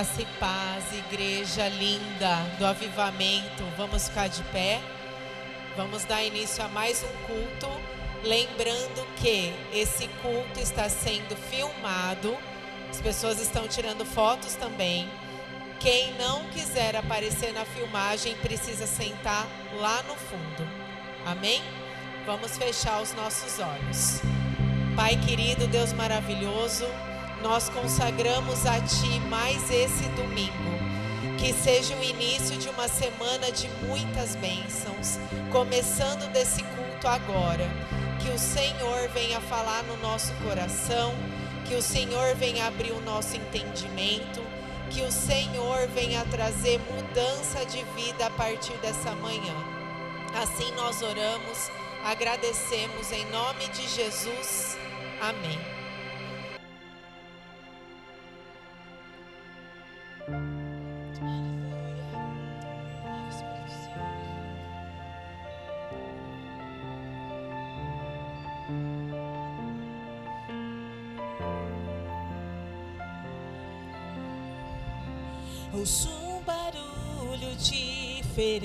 Graça e paz, igreja linda do avivamento. Vamos ficar de pé. Vamos dar início a mais um culto. Lembrando que esse culto está sendo filmado. As pessoas estão tirando fotos também. Quem não quiser aparecer na filmagem precisa sentar lá no fundo. Amém? Vamos fechar os nossos olhos. Pai querido, Deus maravilhoso, nós consagramos a Ti mais esse domingo, que seja o início de uma semana de muitas bênçãos, começando desse culto agora, que o Senhor venha falar no nosso coração, que o Senhor venha abrir o nosso entendimento, que o Senhor venha trazer mudança de vida a partir dessa manhã. Assim nós oramos, agradecemos em nome de Jesus, amém. Ouço um barulho diferente,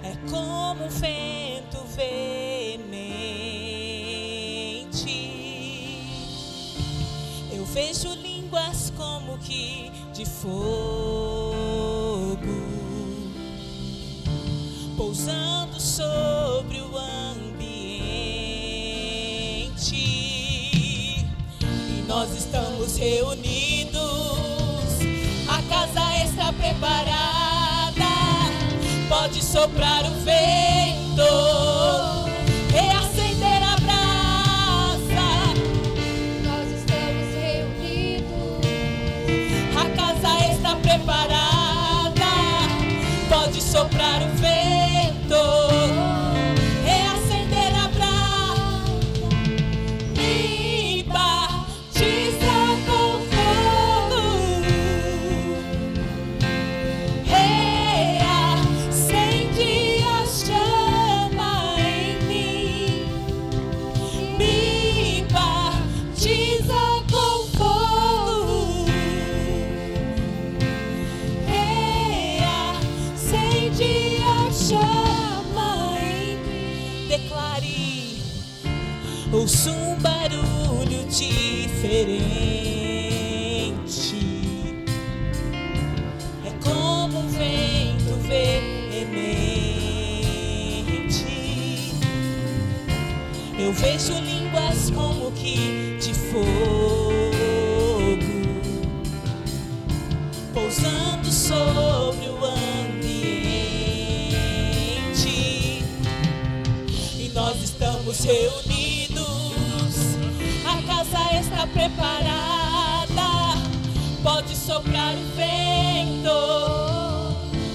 é como um vento veemente. Eu vejo línguas como que de fogo, pousando sobre o ambiente. Nós estamos reunidos, a casa está preparada, pode soprar o vento, reacender a brasa. Nós estamos reunidos, A casa está preparada, pode soprar o vento, reacender a brasa. Me batiza com fogo, reacende a chama em mim. Me batiza com fogo, reacende a chama em mim. Declare: ouço um barulho diferente, é como um vento veemente. Eu vejo línguas como que de fogo, pousando sobre o ambiente. E nós estamos reunidos, a casa está preparada, pode soprar o vento,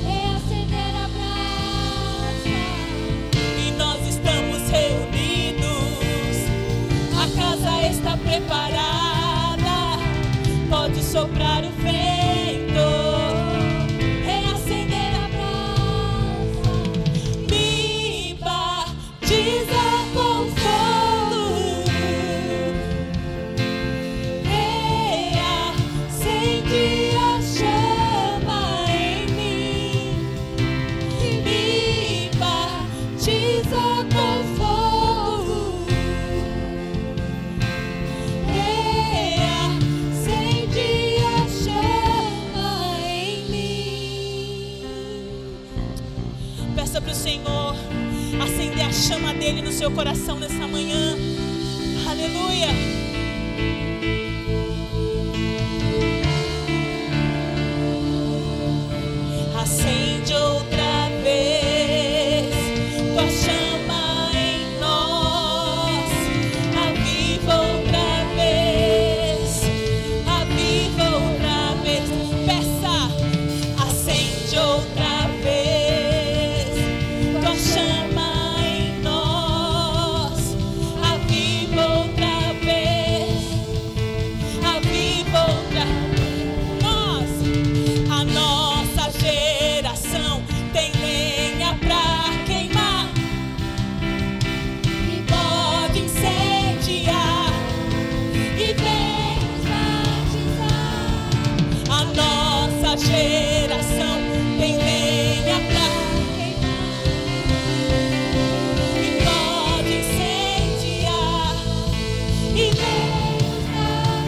reacender a brasa. e nós estamos reunidos, a casa está preparada, pode soprar o vento, reacender a brasa. Me batiza com fogo, reacende a chama em mim. Me batiza com fogo, reacende a chama em mim. Peça para o Senhor acender a chama dele no seu coração nessa manhã. Aleluia. Acende outra vez tua chama em nós, aviva outra vez, aviva outra vez. Peça: acende outra vez tua chama em nós, aviva outra vez.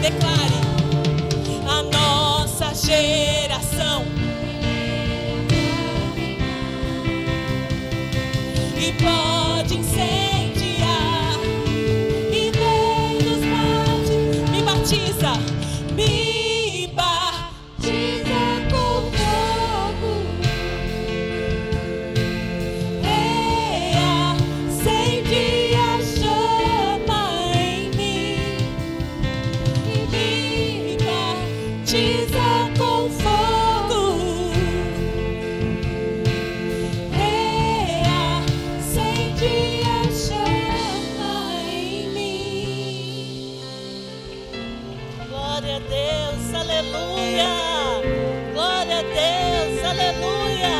Declare: a nossa geração. E pode incendiar, e Deus pode. Me batiza, me batiza com fogo, reacende a chama em mim, me batiza com fogo, reacende a chama em mim. Glória a Deus, aleluia. Glória a Deus, aleluia.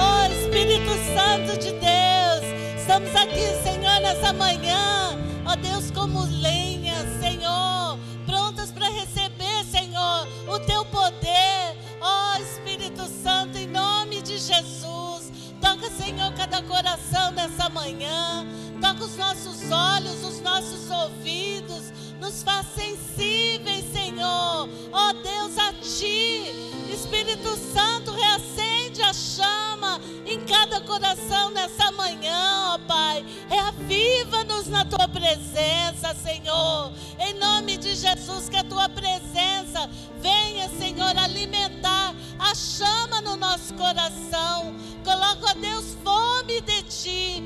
Oh Espírito Santo de Deus, estamos aqui, Senhor, nessa manhã, ó Deus, como lenha, Senhor, prontas para receber, Senhor, o teu poder, ó Espírito Santo, em nome de Jesus. Toca, Senhor, cada coração nessa manhã, toca os nossos olhos, os nossos ouvidos, nos faz sensíveis, Senhor, ó Deus, a Ti. Espírito Santo, reacende a chama em cada coração nessa manhã, ó Pai. Reaviva-nos na Tua presença, Senhor. Em nome de Jesus, que a Tua presença venha, Senhor, alimentar a chama no nosso coração. Coloca, ó Deus, fome de Ti,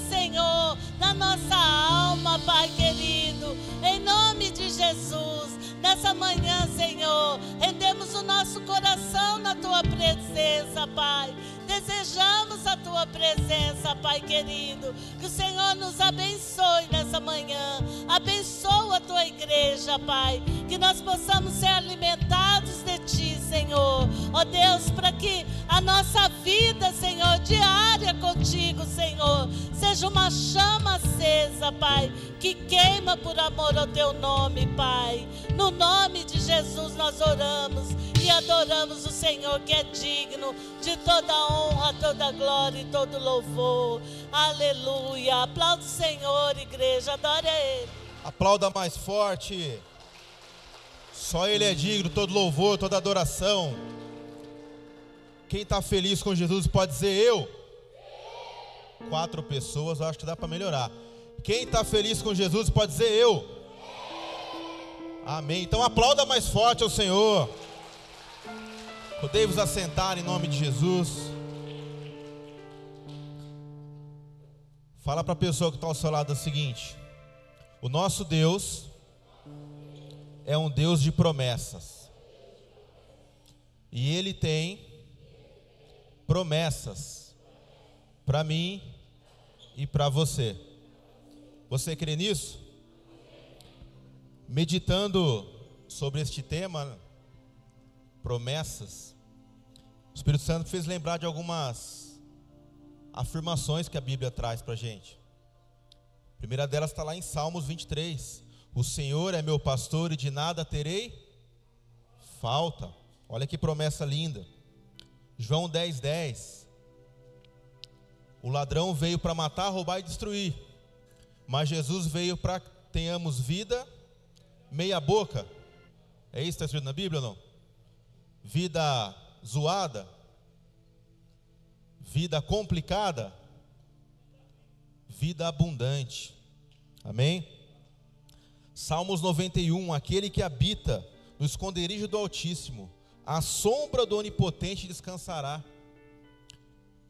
Senhor, na nossa alma, Pai querido. Em nome de Jesus, nessa manhã, Senhor, rendemos o nosso coração na Tua presença, Pai. Desejamos a Tua presença, Pai querido. Que o Senhor nos abençoe nessa manhã. Abençoa a Tua igreja, Pai. Que nós possamos ser alimentados de Ti, Senhor. Ó Deus, para que a nossa vida, Senhor, diária contigo, Senhor, seja uma chama acesa, Pai, que queima por amor ao Teu nome, Pai. No nome de Jesus nós oramos e adoramos o Senhor, que é digno de toda honra, toda glória e todo louvor. Aleluia. Aplauda o Senhor, igreja, adore a Ele. Aplauda mais forte. Só Ele é digno, todo louvor, toda adoração. Quem está feliz com Jesus pode dizer eu. 4 pessoas, eu acho que dá para melhorar. Quem está feliz com Jesus pode dizer eu. Amém. Então aplauda mais forte ao Senhor. Podemos assentar em nome de Jesus. Fala para a pessoa que está ao seu lado o seguinte: o nosso Deus é um Deus de promessas. E Ele tem promessas para mim e para você. Você crê nisso? Meditando sobre este tema, promessas, o Espírito Santo fez lembrar de algumas afirmações que a Bíblia traz para a gente. A primeira delas está lá em Salmos 23. O Senhor é meu pastor e de nada terei falta. Olha que promessa linda. João 10:10. O ladrão veio para matar, roubar e destruir, mas Jesus veio para que tenhamos vida meia boca. É isso que está escrito na Bíblia ou não? Vida zoada, vida complicada, vida abundante. Amém? Salmos 91. Aquele que habita no esconderijo do Altíssimo, à sombra do Onipotente descansará.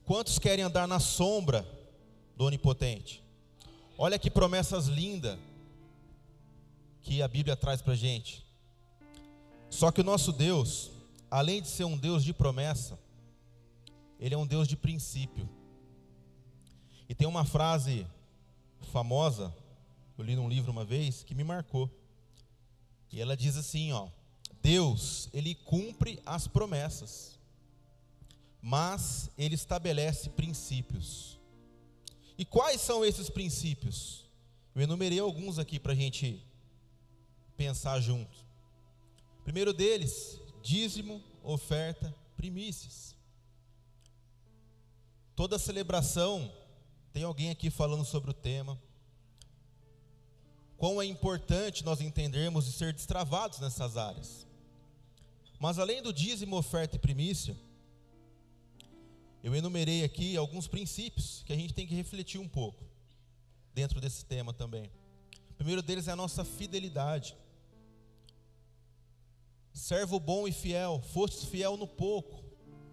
Quantos querem andar na sombra do Onipotente? Olha que promessas lindas que a Bíblia traz para a gente. Só que o nosso Deus, além de ser um Deus de promessa, Ele é um Deus de princípio. E tem uma frase famosa, eu li num livro uma vez, que me marcou. E ela diz assim, ó: Deus, Ele cumpre as promessas, mas Ele estabelece princípios. E quais são esses princípios? Eu enumerei alguns aqui para a gente pensar junto. Primeiro deles, dízimo, oferta, primícias. Toda celebração tem alguém aqui falando sobre o tema. quão é importante nós entendermos e ser destravados nessas áreas. Mas além do dízimo, oferta e primícia, eu enumerei aqui alguns princípios que a gente tem que refletir um pouco dentro desse tema também. O primeiro deles é a nossa fidelidade. Servo bom e fiel, fostes fiel no pouco,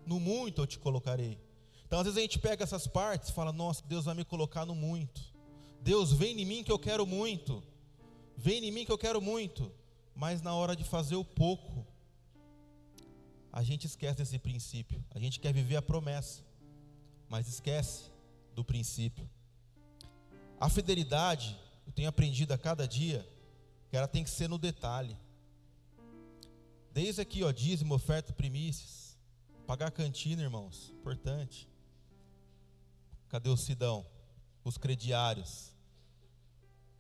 no muito eu te colocarei. Então às vezes a gente pega essas partes e fala, nossa, Deus vai me colocar no muito. Deus, vem em mim que eu quero muito. Vem em mim que eu quero muito. Mas na hora de fazer o pouco, a gente esquece desse princípio. A gente quer viver a promessa, mas esquece do princípio. A fidelidade, eu tenho aprendido a cada dia, que ela tem que ser no detalhe. Desde aqui, dízimo, oferta, primícias. Pagar cantina, irmãos, importante. Cadê o Sidão? Os crediários.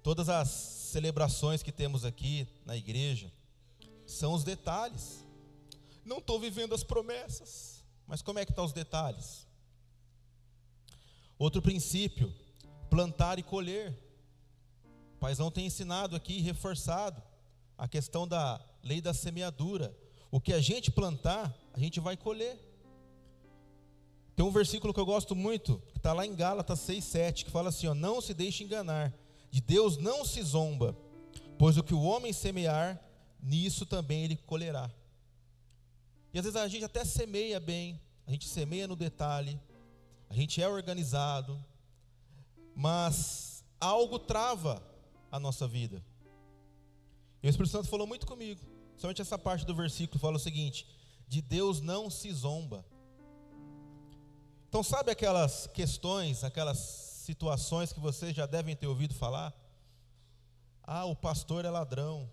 Todas as celebrações que temos aqui na igreja são os detalhes. Não estou vivendo as promessas, mas como é que estão os detalhes? Outro princípio, plantar e colher. O paizão tem ensinado aqui e reforçado a questão da lei da semeadura. O que a gente plantar, a gente vai colher. Tem um versículo que eu gosto muito, que está lá em Gálatas 6,7, que fala assim, não se deixe enganar, de Deus não se zomba, pois o que o homem semear, nisso também ele colherá. E às vezes a gente até semeia bem, a gente semeia no detalhe, a gente é organizado, mas algo trava a nossa vida. E o Espírito Santo falou muito comigo, somente essa parte do versículo fala o seguinte, de Deus não se zomba. Então sabe aquelas questões, aquelas situações que vocês já devem ter ouvido falar? Ah, o pastor é ladrão.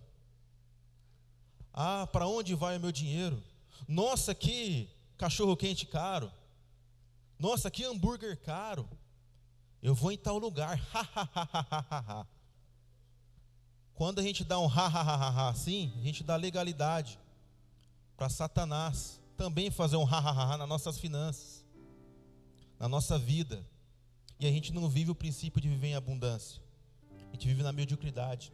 Ah, para onde vai o meu dinheiro? Nossa, que cachorro quente caro. Nossa, que hambúrguer caro. Eu vou em tal lugar. Quando a gente dá um assim, a gente dá legalidade para Satanás também fazer um nas nossas finanças, na nossa vida. E a gente não vive o princípio de viver em abundância. A gente vive na mediocridade.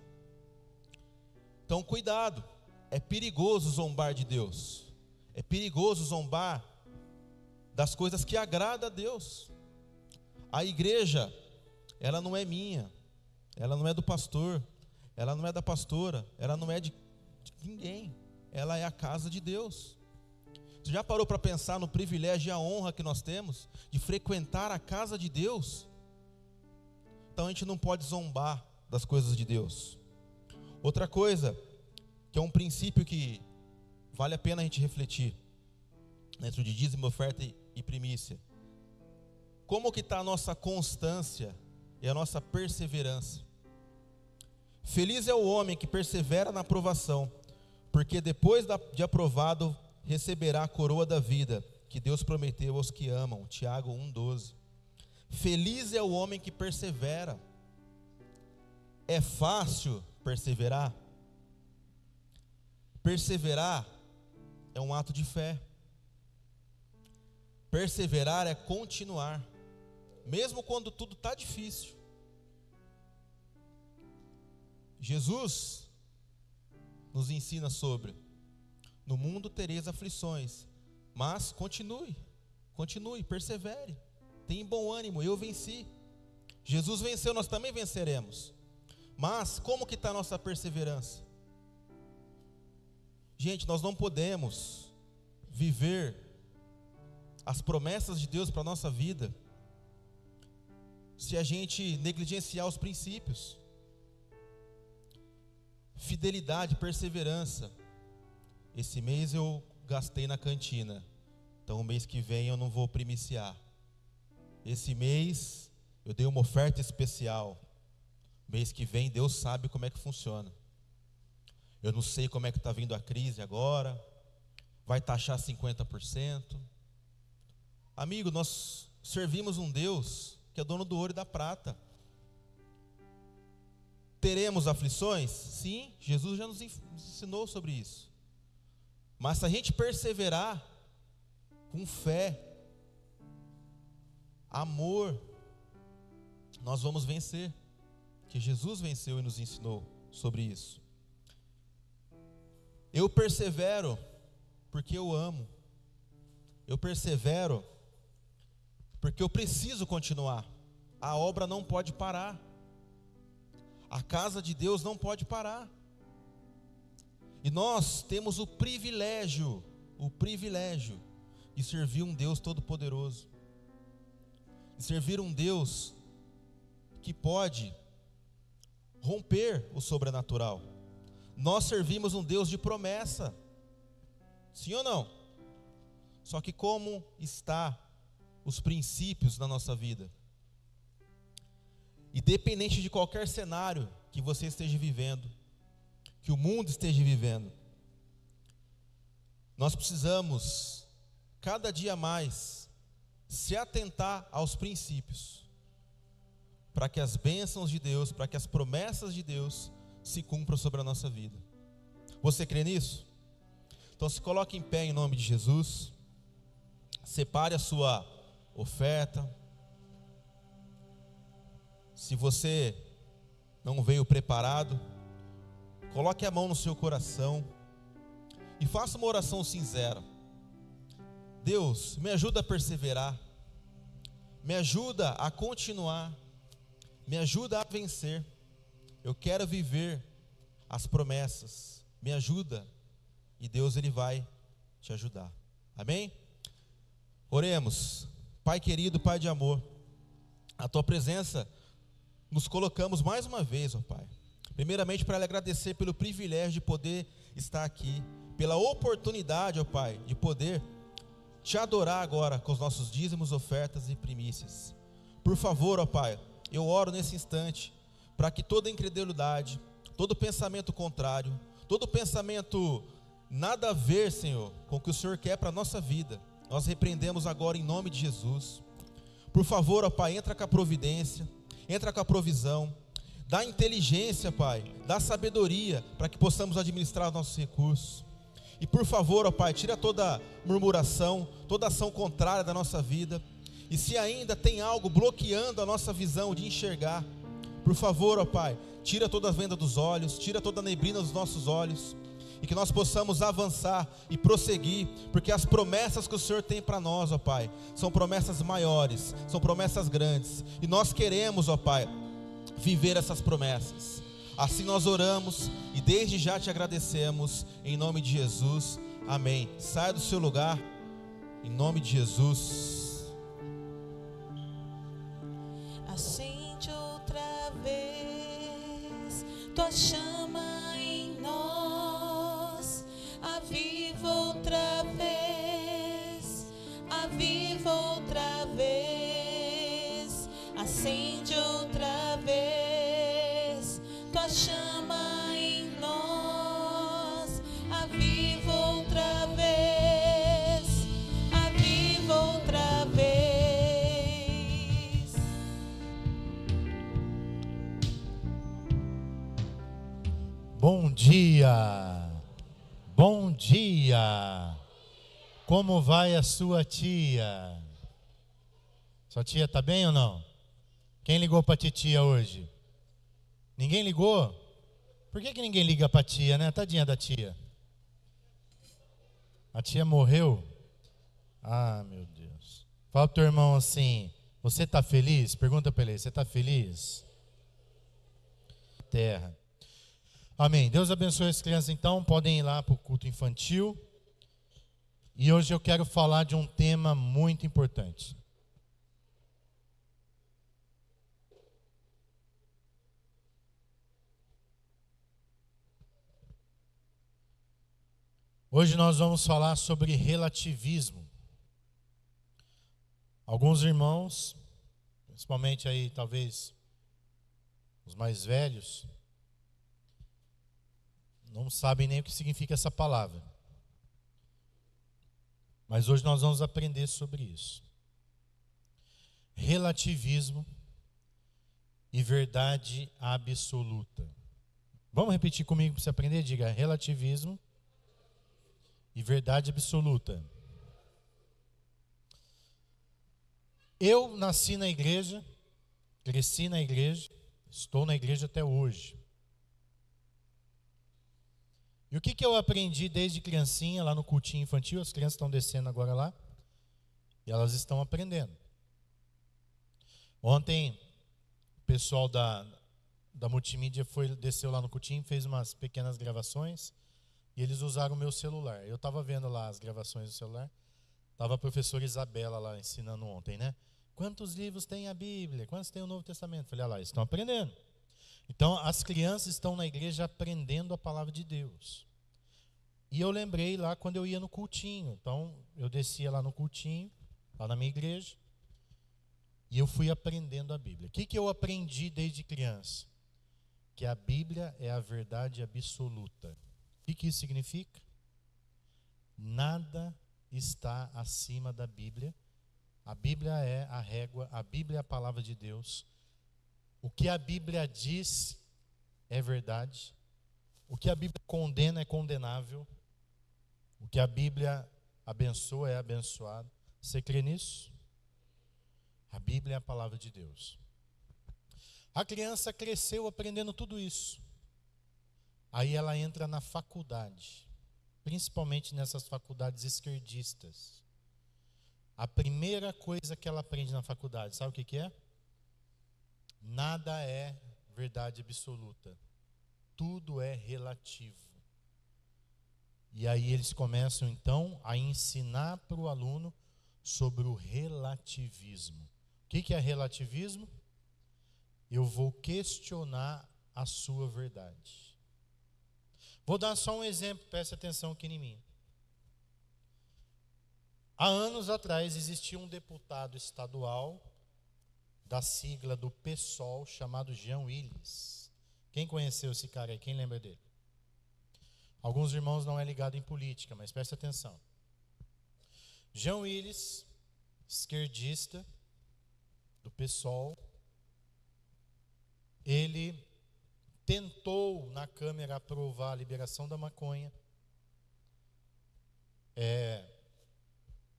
Então cuidado, é perigoso zombar de Deus. É perigoso zombar das coisas que agradam a Deus. A igreja, ela não é minha, ela não é do pastor, ela não é da pastora, ela não é de ninguém. Ela é a casa de Deus. Você já parou para pensar no privilégio e a honra que nós temos de frequentar a casa de Deus? Então a gente não pode zombar das coisas de Deus. Outra coisa, que é um princípio que vale a pena a gente refletir, dentro de dízimo, oferta e primícia. Como que está a nossa constância e a nossa perseverança? Feliz é o homem que persevera na aprovação, porque depois de aprovado, receberá a coroa da vida, que Deus prometeu aos que amam. Tiago 1,12. Feliz é o homem que persevera. É fácil perseverar? Perseverar é um ato de fé. Perseverar é continuar, mesmo quando tudo está difícil. Jesus nos ensina sobre: no mundo tereis aflições, mas continue, persevere, tenha bom ânimo, eu venci. Jesus venceu, nós também venceremos. Mas como que está a nossa perseverança? Gente, nós não podemos viver as promessas de Deus para a nossa vida se a gente negligenciar os princípios. Fidelidade, perseverança. Esse mês eu gastei na cantina, então o mês que vem eu não vou primiciar. Esse mês eu dei uma oferta especial, mês que vem Deus sabe como é que funciona. Eu não sei como é que está vindo a crise agora, vai taxar 50%. Amigo, nós servimos um Deus que é dono do ouro e da prata. Teremos aflições? Sim, Jesus já nos ensinou sobre isso. Mas se a gente perseverar com fé, amor, nós vamos vencer. que Jesus venceu e nos ensinou sobre isso. Eu persevero porque eu amo. Eu persevero porque eu preciso continuar. A obra não pode parar. A casa de Deus não pode parar. E nós temos o privilégio de servir um Deus todo-poderoso. De servir um Deus que pode romper o sobrenatural. Nós servimos um Deus de promessa. Sim ou não? Só que como está os princípios na nossa vida? Independente de qualquer cenário que você esteja vivendo, que o mundo esteja vivendo, nós precisamos cada dia mais se atentar aos princípios, para que as bênçãos de Deus, para que as promessas de Deus se cumpram sobre a nossa vida. Você crê nisso? Então se coloque em pé em nome de Jesus. Separe a sua oferta. Se você não veio preparado, coloque a mão no seu coração e faça uma oração sincera. Deus, me ajuda a perseverar, me ajuda a continuar, me ajuda a vencer. Eu quero viver as promessas, me ajuda, e Deus ele vai te ajudar. Amém? Oremos. Pai querido, Pai de amor, a tua presença nos colocamos mais uma vez, ó Pai. Primeiramente para lhe agradecer pelo privilégio de poder estar aqui, pela oportunidade, ó Pai, de poder te adorar agora com os nossos dízimos, ofertas e primícias. Por favor, ó Pai, eu oro nesse instante para que toda incredulidade, todo pensamento contrário, todo pensamento nada a ver, Senhor, com o que o Senhor quer para a nossa vida, nós repreendemos agora em nome de Jesus. Por favor, ó Pai, entra com a providência, entra com a provisão, dá inteligência, Pai, dá sabedoria para que possamos administrar os nossos recursos. E por favor, ó Pai, tira toda murmuração, toda ação contrária da nossa vida. E se ainda tem algo bloqueando a nossa visão de enxergar, por favor, ó Pai, tira toda a venda dos olhos, tira toda a neblina dos nossos olhos, e que nós possamos avançar e prosseguir, porque as promessas que o Senhor tem para nós, ó Pai, são promessas maiores, são promessas grandes, e nós queremos, ó Pai, viver essas promessas. Assim nós oramos e desde já te agradecemos, em nome de Jesus, amém. Saia do seu lugar, em nome de Jesus. Acende outra vez tua chama em nós, aviva outra vez, aviva outra vez, acende outra vez tua chama em nós, aviva outra vez, aviva outra vez. Bom dia, bom dia. Como vai a sua tia? Sua tia está bem ou não? Quem ligou para a titia hoje? Ninguém ligou? Por que ninguém liga para a tia, né? Tadinha da tia. A tia morreu? Ah, meu Deus. Fala pro teu irmão assim, você está feliz? Pergunta para ele, você está feliz? Terra. Amém. Deus abençoe as crianças então, podem ir lá para o culto infantil. E hoje eu quero falar de um tema muito importante. Hoje nós vamos falar sobre relativismo. Alguns irmãos, principalmente aí talvez os mais velhos, não sabem nem o que significa essa palavra. Mas hoje nós vamos aprender sobre isso. Relativismo e verdade absoluta. Vamos repetir comigo para você aprender? Diga relativismo e verdade absoluta. Eu nasci na igreja, cresci na igreja, Estou na igreja até hoje. E o que eu aprendi desde criancinha lá no cultinho infantil? As crianças estão descendo agora lá e elas estão aprendendo. Ontem o pessoal da multimídia desceu lá no cultinho, fez umas pequenas gravações e eles usaram o meu celular. Eu estava vendo lá as gravações do celular. Estava a professora Isabela lá ensinando ontem, né? Quantos livros tem a Bíblia? Quantos tem o Novo Testamento? Falei, olha lá, eles estão aprendendo. Então, as crianças estão na igreja aprendendo a palavra de Deus. E eu lembrei lá quando eu ia no cultinho. Então, eu descia lá no cultinho, lá na minha igreja, e eu fui aprendendo a Bíblia. O que eu aprendi desde criança? Que a Bíblia é a verdade absoluta. O que isso significa? Nada está acima da Bíblia. A Bíblia é a régua, a Bíblia é a palavra de Deus. O que a Bíblia diz é verdade. O que a Bíblia condena é condenável. O que a Bíblia abençoa é abençoado. Você crê nisso? A Bíblia é a palavra de Deus. A criança cresceu aprendendo tudo isso. Aí ela entra na faculdade, principalmente nessas faculdades esquerdistas. A primeira coisa que ela aprende na faculdade, sabe o que é? Nada é verdade absoluta. Tudo é relativo. E aí eles começam então a ensinar para o aluno sobre o relativismo. O que é relativismo? Eu vou questionar a sua verdade. Vou dar só um exemplo, preste atenção aqui em mim. Há anos atrás existia um deputado estadual da sigla do PSOL chamado Jean Willis. Quem conheceu esse cara aí? Quem lembra dele? Alguns irmãos não é ligado em política, mas preste atenção. Jean Willis, esquerdista do PSOL, ele tentou na Câmara aprovar a liberação da maconha,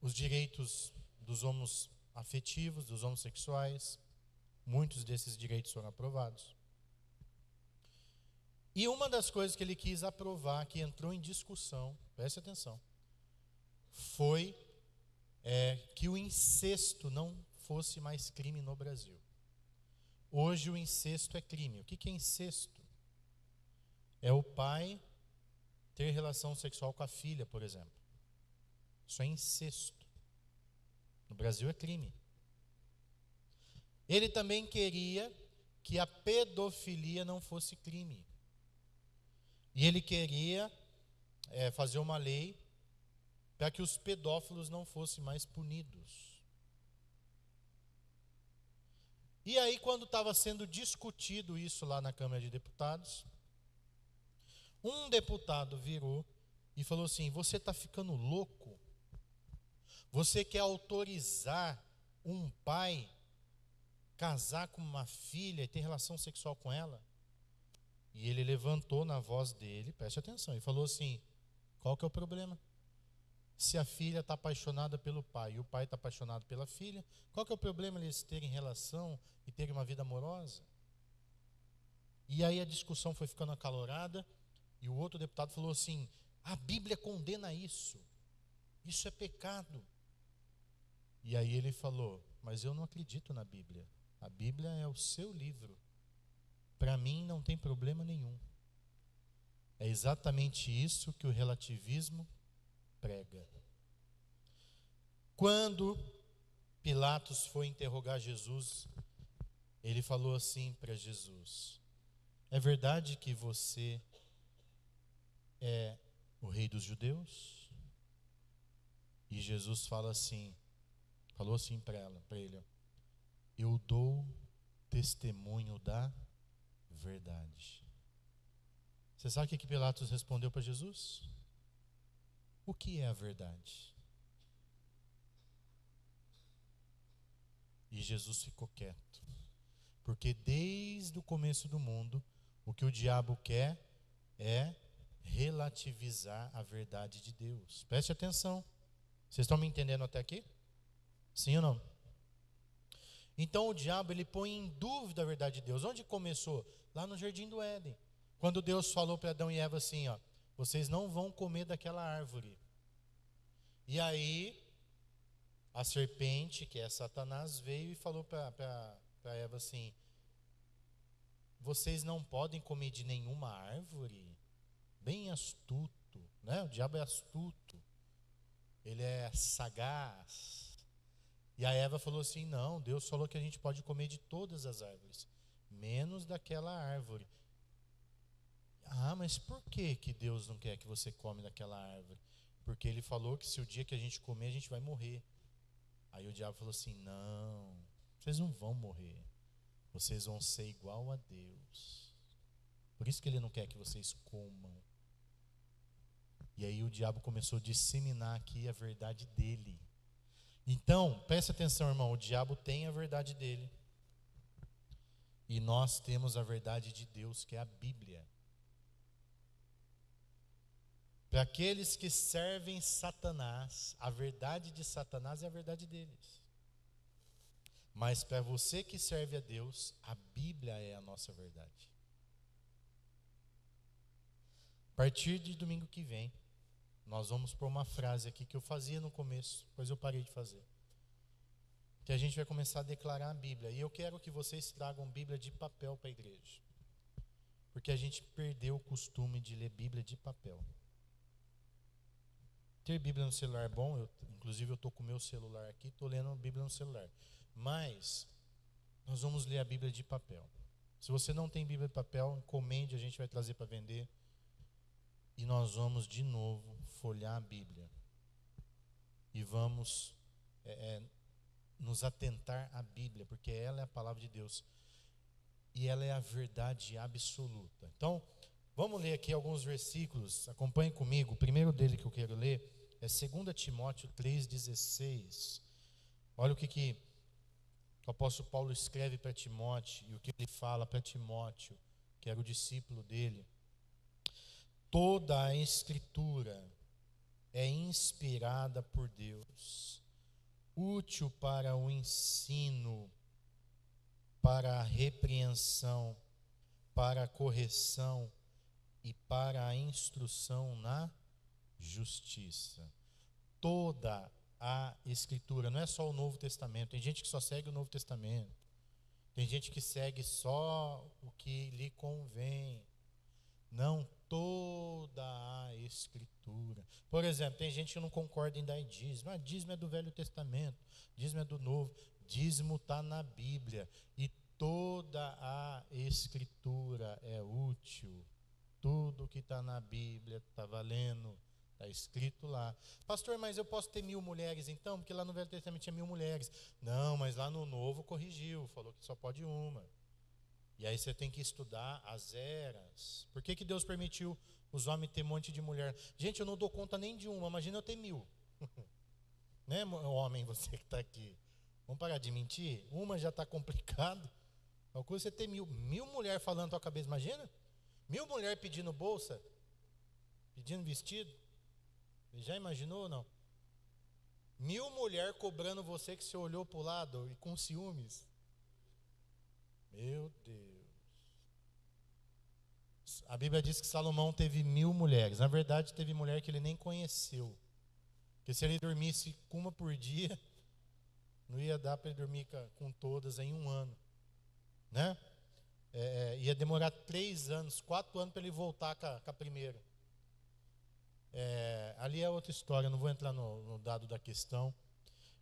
os direitos dos homoafetivos, dos homossexuais. Muitos desses direitos foram aprovados. E uma das coisas que ele quis aprovar, que entrou em discussão, preste atenção, foi que o incesto não fosse mais crime no Brasil. Hoje o incesto é crime. O que é incesto? É o pai ter relação sexual com a filha, por exemplo. Isso é incesto. No Brasil é crime. Ele também queria que a pedofilia não fosse crime. E ele queria fazer uma lei para que os pedófilos não fossem mais punidos. E aí, quando estava sendo discutido isso lá na Câmara de Deputados, um deputado virou e falou assim: você está ficando louco? Você quer autorizar um pai casar com uma filha e ter relação sexual com ela? E ele levantou na voz dele, preste atenção, e falou assim: qual que é o problema? Se a filha está apaixonada pelo pai e o pai está apaixonado pela filha, qual que é o problema eles terem relação e terem uma vida amorosa? E aí a discussão foi ficando acalorada e o outro deputado falou assim: a Bíblia condena isso, isso é pecado. E aí ele falou: mas eu não acredito na Bíblia, a Bíblia é o seu livro, para mim não tem problema nenhum. É exatamente isso que o relativismo prega. Quando Pilatos foi interrogar Jesus, ele falou assim para Jesus: é verdade que você é o rei dos judeus? E Jesus falou assim para ele: eu dou testemunho da verdade. Você sabe o que Pilatos respondeu para Jesus? O que é a verdade? E Jesus ficou quieto, porque desde o começo do mundo, o que o diabo quer é relativizar a verdade de Deus. Preste atenção. Vocês estão me entendendo até aqui? Sim ou não? Então o diabo, ele põe em dúvida a verdade de Deus. Onde começou? Lá no jardim do Éden. Quando Deus falou para Adão e Eva assim, ó, vocês não vão comer daquela árvore. E aí a serpente, que é Satanás, veio e falou para Eva assim: vocês não podem comer de nenhuma árvore. Bem astuto, né? O diabo é astuto, ele é sagaz. E a Eva falou assim: não, Deus falou que a gente pode comer de todas as árvores, menos daquela árvore. Ah, mas por que Deus não quer que você come daquela árvore? Porque Ele falou que se o dia que a gente comer, a gente vai morrer. Aí o diabo falou assim: não, vocês não vão morrer, vocês vão ser igual a Deus. Por isso que Ele não quer que vocês comam. E aí o diabo começou a disseminar aqui a verdade dele. Então, preste atenção, irmão, o diabo tem a verdade dele. E nós temos a verdade de Deus, que é a Bíblia. Para aqueles que servem Satanás, a verdade de Satanás é a verdade deles. Mas para você que serve a Deus, a Bíblia é a nossa verdade. A partir de domingo que vem, nós vamos pôr uma frase aqui que eu fazia no começo, depois eu parei de fazer. Que a gente vai começar a declarar a Bíblia. E eu quero que vocês tragam Bíblia de papel para a igreja. Porque a gente perdeu o costume de ler Bíblia de papel. Ter Bíblia no celular é bom, inclusive eu estou com o meu celular aqui, estou lendo a Bíblia no celular. Mas nós vamos ler a Bíblia de papel. Se você não tem Bíblia de papel, encomende, a gente vai trazer para vender. E nós vamos de novo folhear a Bíblia. E vamos nos atentar à Bíblia, porque ela é a palavra de Deus. E ela é a verdade absoluta. Então, vamos ler aqui alguns versículos, acompanhe comigo. O primeiro dele que eu quero ler é 2 Timóteo 3,16. Olha o que o apóstolo Paulo escreve para Timóteo e o que ele fala para Timóteo, que era o discípulo dele. Toda a Escritura é inspirada por Deus, útil para o ensino, para a repreensão, para a correção e para a instrução na justiça. Toda a Escritura, não é só o Novo Testamento. Tem gente que só segue o Novo Testamento. Tem gente que segue só o que lhe convém. Não, toda a Escritura. Por exemplo, tem gente que não concorda em dar dízimo. Ah, dízimo é do Velho Testamento, dízimo é do Novo. Dízimo está na Bíblia. E toda a Escritura é útil. Tudo que está na Bíblia está valendo. Está escrito lá. Pastor, mas eu posso ter 1000 mulheres então? Porque lá no Velho Testamento tinha 1000 mulheres. Não, mas lá no Novo corrigiu. Falou que só pode uma. E aí você tem que estudar as eras. Por que Deus permitiu os homens ter um monte de mulher? Gente, eu não dou conta nem de uma. Imagina eu ter 1000. Né, homem, você que está aqui. Vamos parar de mentir? Uma já está complicado. Calcula você ter 1000. 1000 mulheres falando na tua cabeça, imagina? 1000 mulheres pedindo bolsa, pedindo vestido. Você já imaginou ou não? 1000 mulheres cobrando você que você olhou para o lado e com ciúmes. Meu Deus. A Bíblia diz que Salomão teve 1000 mulheres. Na verdade, teve mulher que ele nem conheceu. Porque se ele dormisse com uma por dia, não ia dar para ele dormir com todas em um ano. Né? Ia demorar 3 anos, 4 anos para ele voltar com a primeira. Ali é outra história, não vou entrar no dado da questão.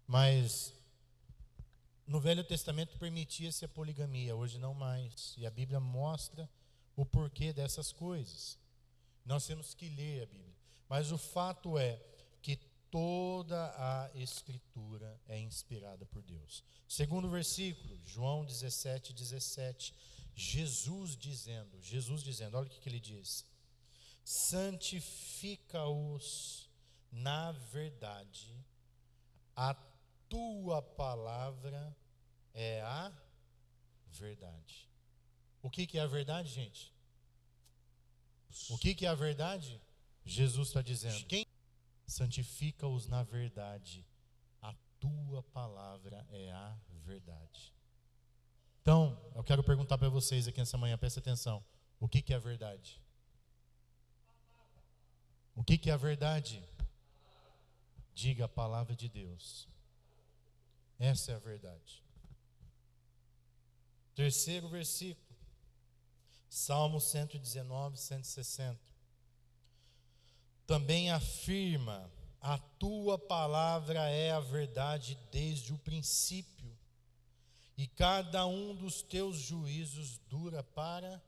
Mas no Velho Testamento permitia-se a poligamia, hoje não mais. E a Bíblia mostra o porquê dessas coisas. Nós temos que ler a Bíblia. Mas o fato é que toda a Escritura é inspirada por Deus. Segundo versículo, João 17:17. Jesus dizendo, olha o que ele diz: santifica-os na verdade, a tua palavra é a verdade. O que é a verdade, gente? O que é a verdade? Jesus está dizendo: quem santifica-os na verdade, a tua palavra é a verdade. Então, eu quero perguntar para vocês aqui nessa manhã, presta atenção. O que é a verdade? O que é a verdade? Diga a palavra de Deus. Essa é a verdade. Terceiro versículo. Salmo 119, 160. Também afirma: a tua palavra é a verdade desde o princípio, e cada um dos teus juízos dura para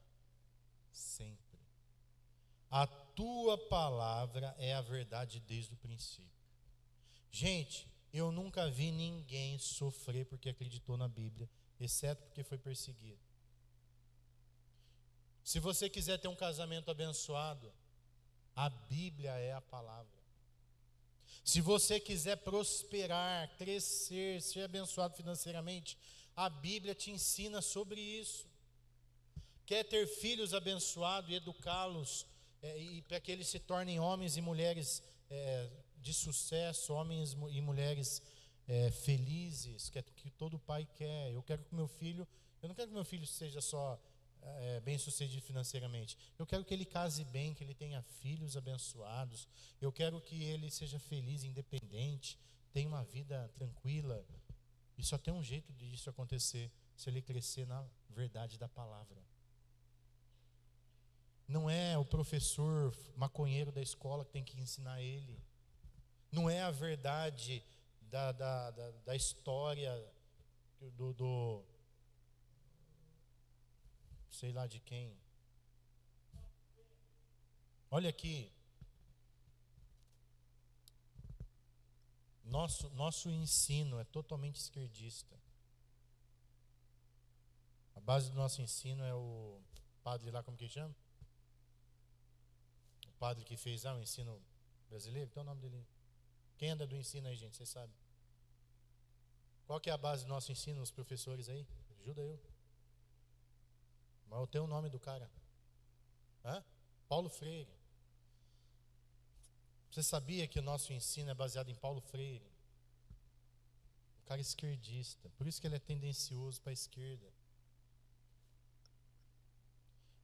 sempre. A tua palavra é a verdade desde o princípio. Gente, eu nunca vi ninguém sofrer porque acreditou na Bíblia, exceto porque foi perseguido. Se você quiser ter um casamento abençoado, a Bíblia é a palavra. Se você quiser prosperar, crescer, ser abençoado financeiramente, a Bíblia te ensina sobre isso. Quer ter filhos abençoados e educá-los, e para que eles se tornem homens e mulheres de sucesso, homens e mulheres felizes, que é o que todo pai quer. Eu não quero que meu filho seja só bem sucedido financeiramente. Eu quero que ele case bem, que ele tenha filhos abençoados. Eu quero que ele seja feliz, independente, tenha uma vida tranquila. E só tem um jeito disso acontecer, se ele crescer na verdade da palavra. Não é o professor maconheiro da escola que tem que ensinar ele. Não é a verdade da história do sei lá de quem. Olha aqui. Nosso ensino é totalmente esquerdista. A base do nosso ensino é o padre lá, como que chama? O padre que fez o ensino brasileiro, qual é o nome dele? Quem anda do ensino aí, gente? Vocês sabem? Qual que é a base do nosso ensino, os professores aí? Ajuda eu. Mas eu tenho o nome do cara. Paulo Freire. Você sabia que o nosso ensino é baseado em Paulo Freire? O cara é esquerdista. Por isso que ele é tendencioso para a esquerda.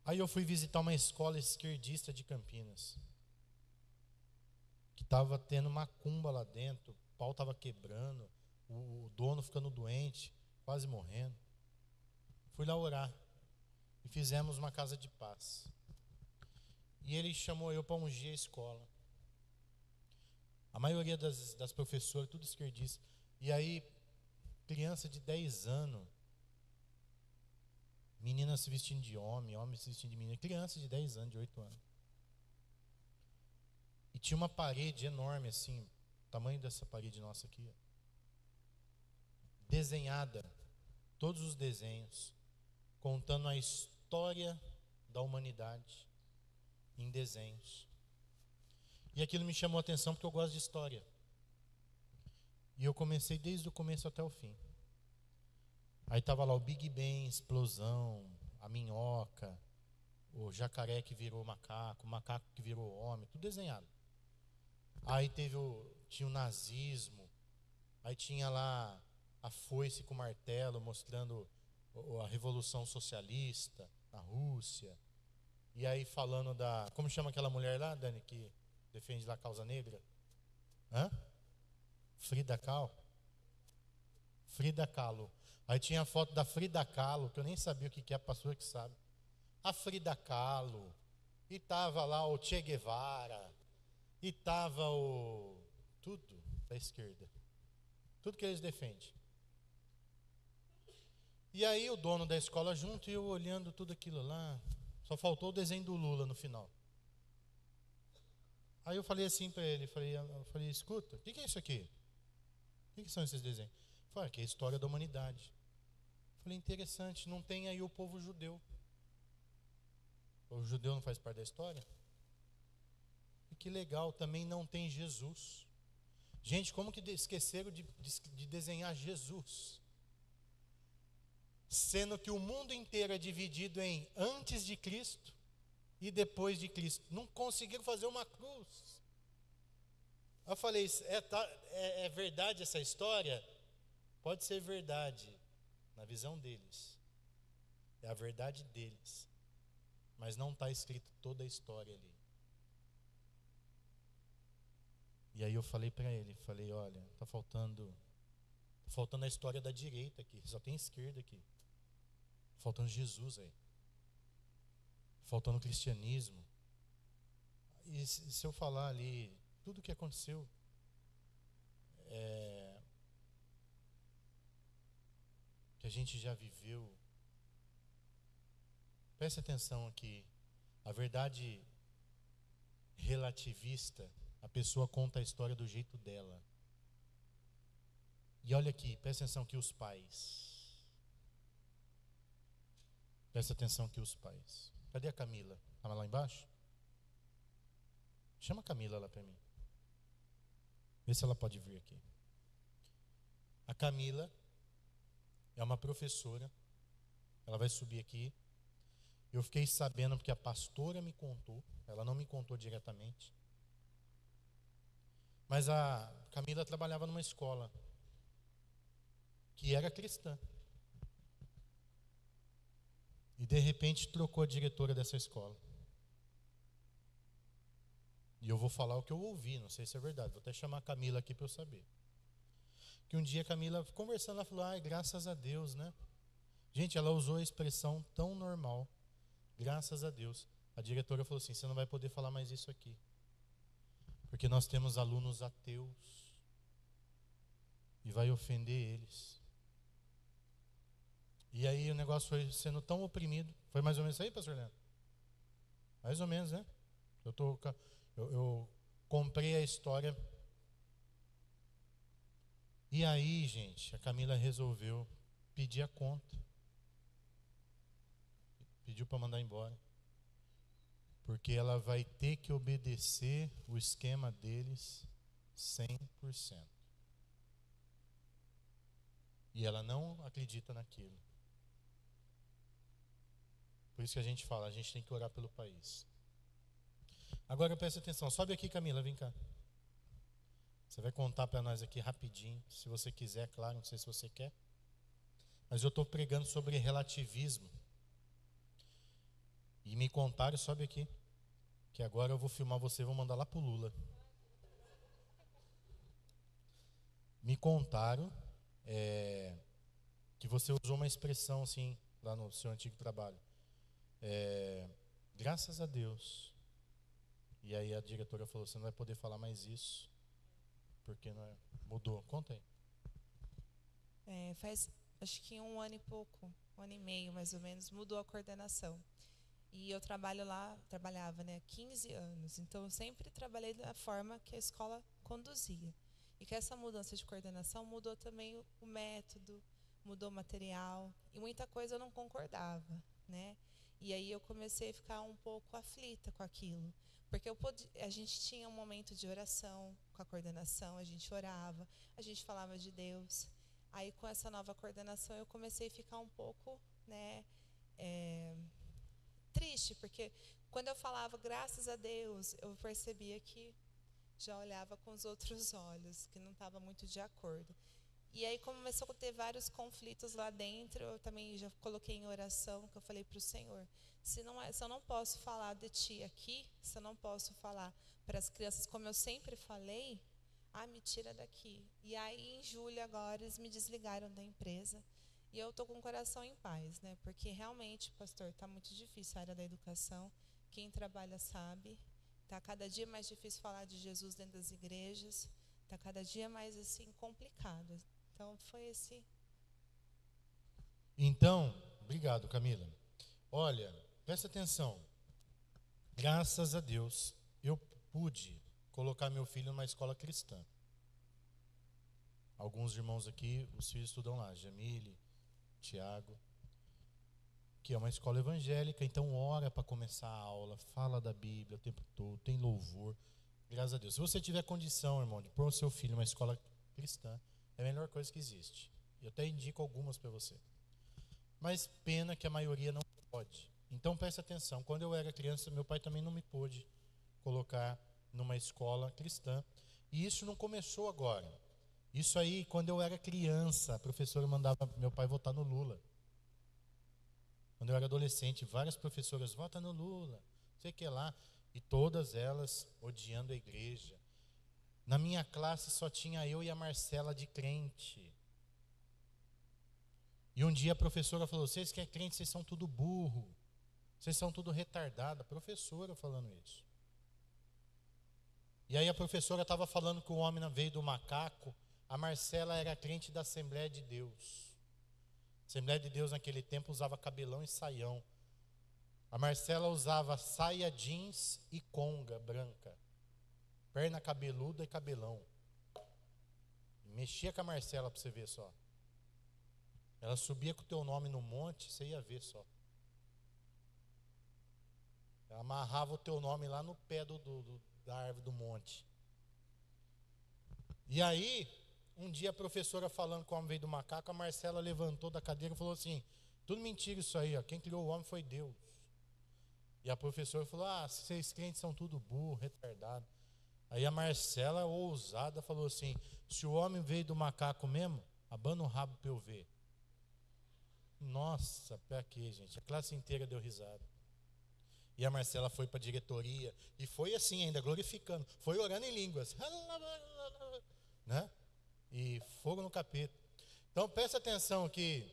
Aí eu fui visitar uma escola esquerdista de Campinas, que estava tendo macumba lá dentro, o pau estava quebrando, o dono ficando doente, quase morrendo. Fui lá orar e fizemos uma casa de paz. E ele chamou eu para ungir a escola. A maioria das professoras, tudo esquerdista. E aí, criança de 10 anos, menina se vestindo de homem, homem se vestindo de menina, criança de 10 anos, de 8 anos. E tinha uma parede enorme assim, o tamanho dessa parede nossa aqui, ó, desenhada, todos os desenhos, contando a história da humanidade em desenhos. E aquilo me chamou a atenção porque eu gosto de história. E eu comecei desde o começo até o fim. Aí estava lá o Big Bang, explosão, a minhoca, o jacaré que virou macaco, o macaco que virou homem, tudo desenhado. Aí tinha o nazismo, aí tinha lá a foice com o martelo mostrando a revolução socialista na Rússia. E aí falando como chama aquela mulher lá, Dani, que defende lá a causa negra? Frida Kahlo. Frida Kahlo. Aí tinha a foto da Frida Kahlo, que eu nem sabia o que é, a pastora que sabe. A Frida Kahlo. E tava lá o Che Guevara. E tava tudo da esquerda. Tudo que eles defendem. E aí o dono da escola junto e eu olhando tudo aquilo lá. Só faltou o desenho do Lula no final. Aí eu falei assim para ele, eu falei, escuta, o que é isso aqui? O que são esses desenhos? Ele falou, que é a história da humanidade. Eu falei, interessante, não tem aí o povo judeu. O judeu não faz parte da história? E que legal, também não tem Jesus. Gente, como que esqueceram de desenhar Jesus? Sendo que o mundo inteiro é dividido em antes de Cristo e depois de Cristo. Não conseguiram fazer uma cruz. Eu falei, é verdade essa história? Pode ser verdade na visão deles, É a verdade deles. Mas não está escrito toda a história ali. E aí eu falei para ele, falei, olha, tá faltando a história da direita aqui, só tem esquerda aqui. Faltando Jesus aí. Faltando o cristianismo. E se eu falar ali tudo o que aconteceu, que a gente já viveu, preste atenção aqui, a verdade relativista, a pessoa conta a história do jeito dela. E olha aqui, presta atenção que os pais. Presta atenção que os pais. Cadê a Camila? Estava lá embaixo? Chama a Camila lá para mim. Vê se ela pode vir aqui. A Camila é uma professora. Ela vai subir aqui. Eu fiquei sabendo porque a pastora me contou. Ela não me contou diretamente. Mas a Camila trabalhava numa escola que era cristã. E de repente trocou a diretora dessa escola. E eu vou falar o que eu ouvi, não sei se é verdade. Vou até chamar a Camila aqui para eu saber. Que um dia a Camila, conversando, ela falou, ai, graças a Deus, né? Gente, ela usou a expressão tão normal. Graças a Deus. A diretora falou assim, você não vai poder falar mais isso aqui. Porque nós temos alunos ateus. E vai ofender eles. E aí o negócio foi sendo tão oprimido. Foi mais ou menos isso aí, pastor Leandro? Mais ou menos, né? Eu comprei a história. E aí, gente, a Camila resolveu pedir a conta. Pediu para mandar embora. Porque ela vai ter que obedecer o esquema deles 100%. E ela não acredita naquilo. Por isso que a gente fala, a gente tem que orar pelo país. Agora presta atenção, sobe aqui, Camila, vem cá. Você vai contar para nós aqui rapidinho, se você quiser, claro, não sei se você quer. Mas eu estou pregando sobre relativismo. E me contaram, sobe aqui, que agora eu vou filmar você e vou mandar lá pro Lula. Me contaram que você usou uma expressão assim, lá no seu antigo trabalho. Graças a Deus. E aí a diretora falou, você não vai poder falar mais isso, porque não é, mudou. Conta aí. Faz acho que 1 ano e pouco, 1 ano e meio mais ou menos, mudou a coordenação. E eu trabalhava, né, 15 anos. Então eu sempre trabalhei da forma que a escola conduzia. E com essa mudança de coordenação mudou também o método, mudou o material, e muita coisa eu não concordava, né? E aí eu comecei a ficar um pouco aflita com aquilo, porque a gente tinha um momento de oração com a coordenação, a gente orava, a gente falava de Deus. Aí com essa nova coordenação eu comecei a ficar um pouco, né, triste, porque quando eu falava graças a Deus, eu percebia que já olhava com os outros olhos, que não estava muito de acordo. E aí começou a ter vários conflitos lá dentro. Eu também já coloquei em oração, que eu falei para o Senhor, se eu não posso falar de Ti aqui, se eu não posso falar para as crianças como eu sempre falei, me tira daqui. E aí em julho agora eles me desligaram da empresa. E eu estou com o coração em paz, né? Porque realmente, pastor, está muito difícil a área da educação. Quem trabalha sabe. Está cada dia mais difícil falar de Jesus dentro das igrejas. Está cada dia mais assim complicado. Então foi esse. Então, obrigado, Camila. Olha, presta atenção. Graças a Deus, eu pude colocar meu filho numa escola cristã. Alguns irmãos aqui, os filhos estudam lá, Jamile, Tiago, que é uma escola evangélica, então ora para começar a aula, fala da Bíblia o tempo todo, tem louvor, graças a Deus. Se você tiver condição, irmão, de pôr o seu filho numa escola cristã, é a melhor coisa que existe. Eu até indico algumas para você. Mas pena que a maioria não pode. Então preste atenção, quando eu era criança, meu pai também não me pôde colocar numa escola cristã. E isso não começou agora. Isso aí, quando eu era criança, a professora mandava meu pai votar no Lula. Quando eu era adolescente, várias professoras, vota no Lula, não sei o que lá, e todas elas odiando a igreja. Na minha classe só tinha eu e a Marcela de crente. E um dia a professora falou, vocês que é crente, vocês são tudo burro, vocês são tudo retardado. A professora falando isso. E aí a professora estava falando que o homem veio do macaco. A Marcela era crente da Assembleia de Deus. A Assembleia de Deus naquele tempo usava cabelão e saião. A Marcela usava saia jeans e conga branca. Perna cabeluda e cabelão. Mexia com a Marcela para você ver só. Ela subia com o teu nome no monte, você ia ver só. Ela amarrava o teu nome lá no pé da árvore do monte. E aí, um dia a professora falando que o homem veio do macaco, a Marcela levantou da cadeira e falou assim, tudo mentira isso aí, ó. Quem criou o homem foi Deus. E a professora falou, vocês crentes são tudo burro, retardado. Aí a Marcela, ousada, falou assim, se o homem veio do macaco mesmo, abana o rabo para eu ver. Nossa, pra quê, gente? A classe inteira deu risada. E a Marcela foi para a diretoria, e foi assim ainda, glorificando, foi orando em línguas, né? E fogo no capeta. Então presta atenção que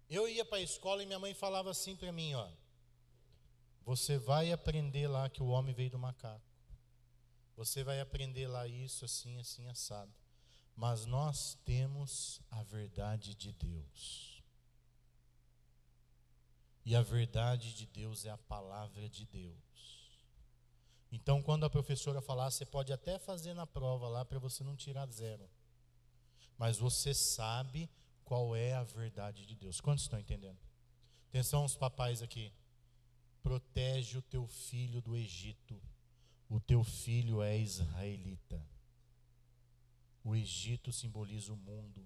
eu ia para a escola e minha mãe falava assim para mim, ó, você vai aprender lá que o homem veio do macaco, você vai aprender lá isso, assim, assim, assado, mas nós temos a verdade de Deus, e a verdade de Deus é a palavra de Deus. Então quando a professora falar, você pode até fazer na prova lá para você não tirar 0, mas você sabe qual é a verdade de Deus. Quantos estão entendendo? Atenção os papais aqui. Protege o teu filho do Egito. O teu filho é israelita. O Egito simboliza o mundo.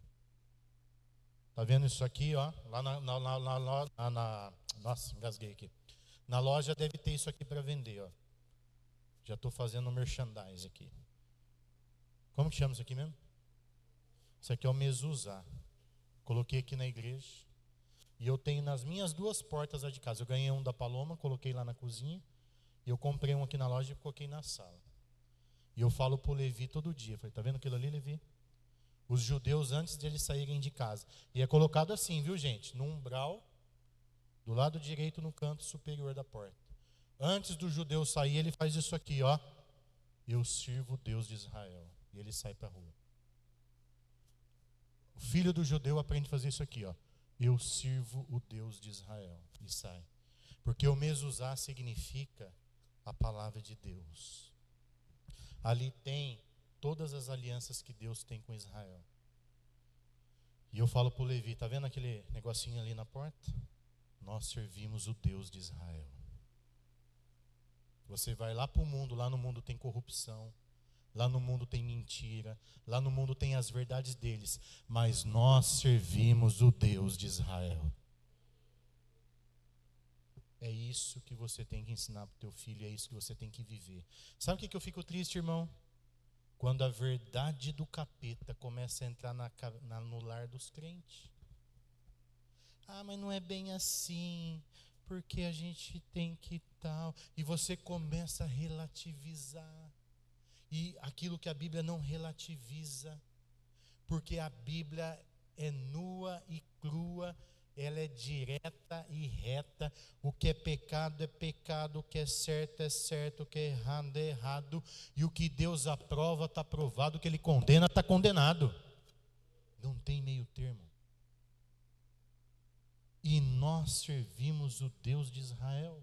Tá vendo isso aqui, ó? Lá nossa, engasguei aqui. Na loja deve ter isso aqui para vender, ó. Já estou fazendo merchandise aqui. Como que chama isso aqui mesmo? Isso aqui é o mezuzá. Coloquei aqui na igreja. E eu tenho nas minhas 2 portas lá de casa. Eu ganhei um da Paloma, coloquei lá na cozinha. E eu comprei um aqui na loja e coloquei na sala. E eu falo para o Levi todo dia. Falei, tá vendo aquilo ali, Levi? Os judeus antes de eles saírem de casa. E é colocado assim, viu gente? No umbral, do lado direito no canto superior da porta. Antes do judeu sair, ele faz isso aqui, ó. Eu sirvo o Deus de Israel. E ele sai para a rua. O filho do judeu aprende a fazer isso aqui, ó. Eu sirvo o Deus de Israel. E sai. Porque o mezuzá significa a palavra de Deus. Ali tem todas as alianças que Deus tem com Israel. E eu falo para o Levi, tá vendo aquele negocinho ali na porta? Nós servimos o Deus de Israel. Você vai lá para o mundo, lá no mundo tem corrupção. Lá no mundo tem mentira, lá no mundo tem as verdades deles, mas nós servimos o Deus de Israel. É isso que você tem que ensinar para o teu filho, é isso que você tem que viver. Sabe o que eu fico triste, irmão? Quando a verdade do capeta começa a entrar no lar dos crentes. Mas não é bem assim, porque a gente tem que tal. E você começa a relativizar. E aquilo que a Bíblia não relativiza, porque a Bíblia é nua e crua, ela é direta e reta. O que é pecado, o que é certo, o que é errado, e o que Deus aprova está aprovado, o que Ele condena está condenado. Não tem meio termo. E nós servimos o Deus de Israel.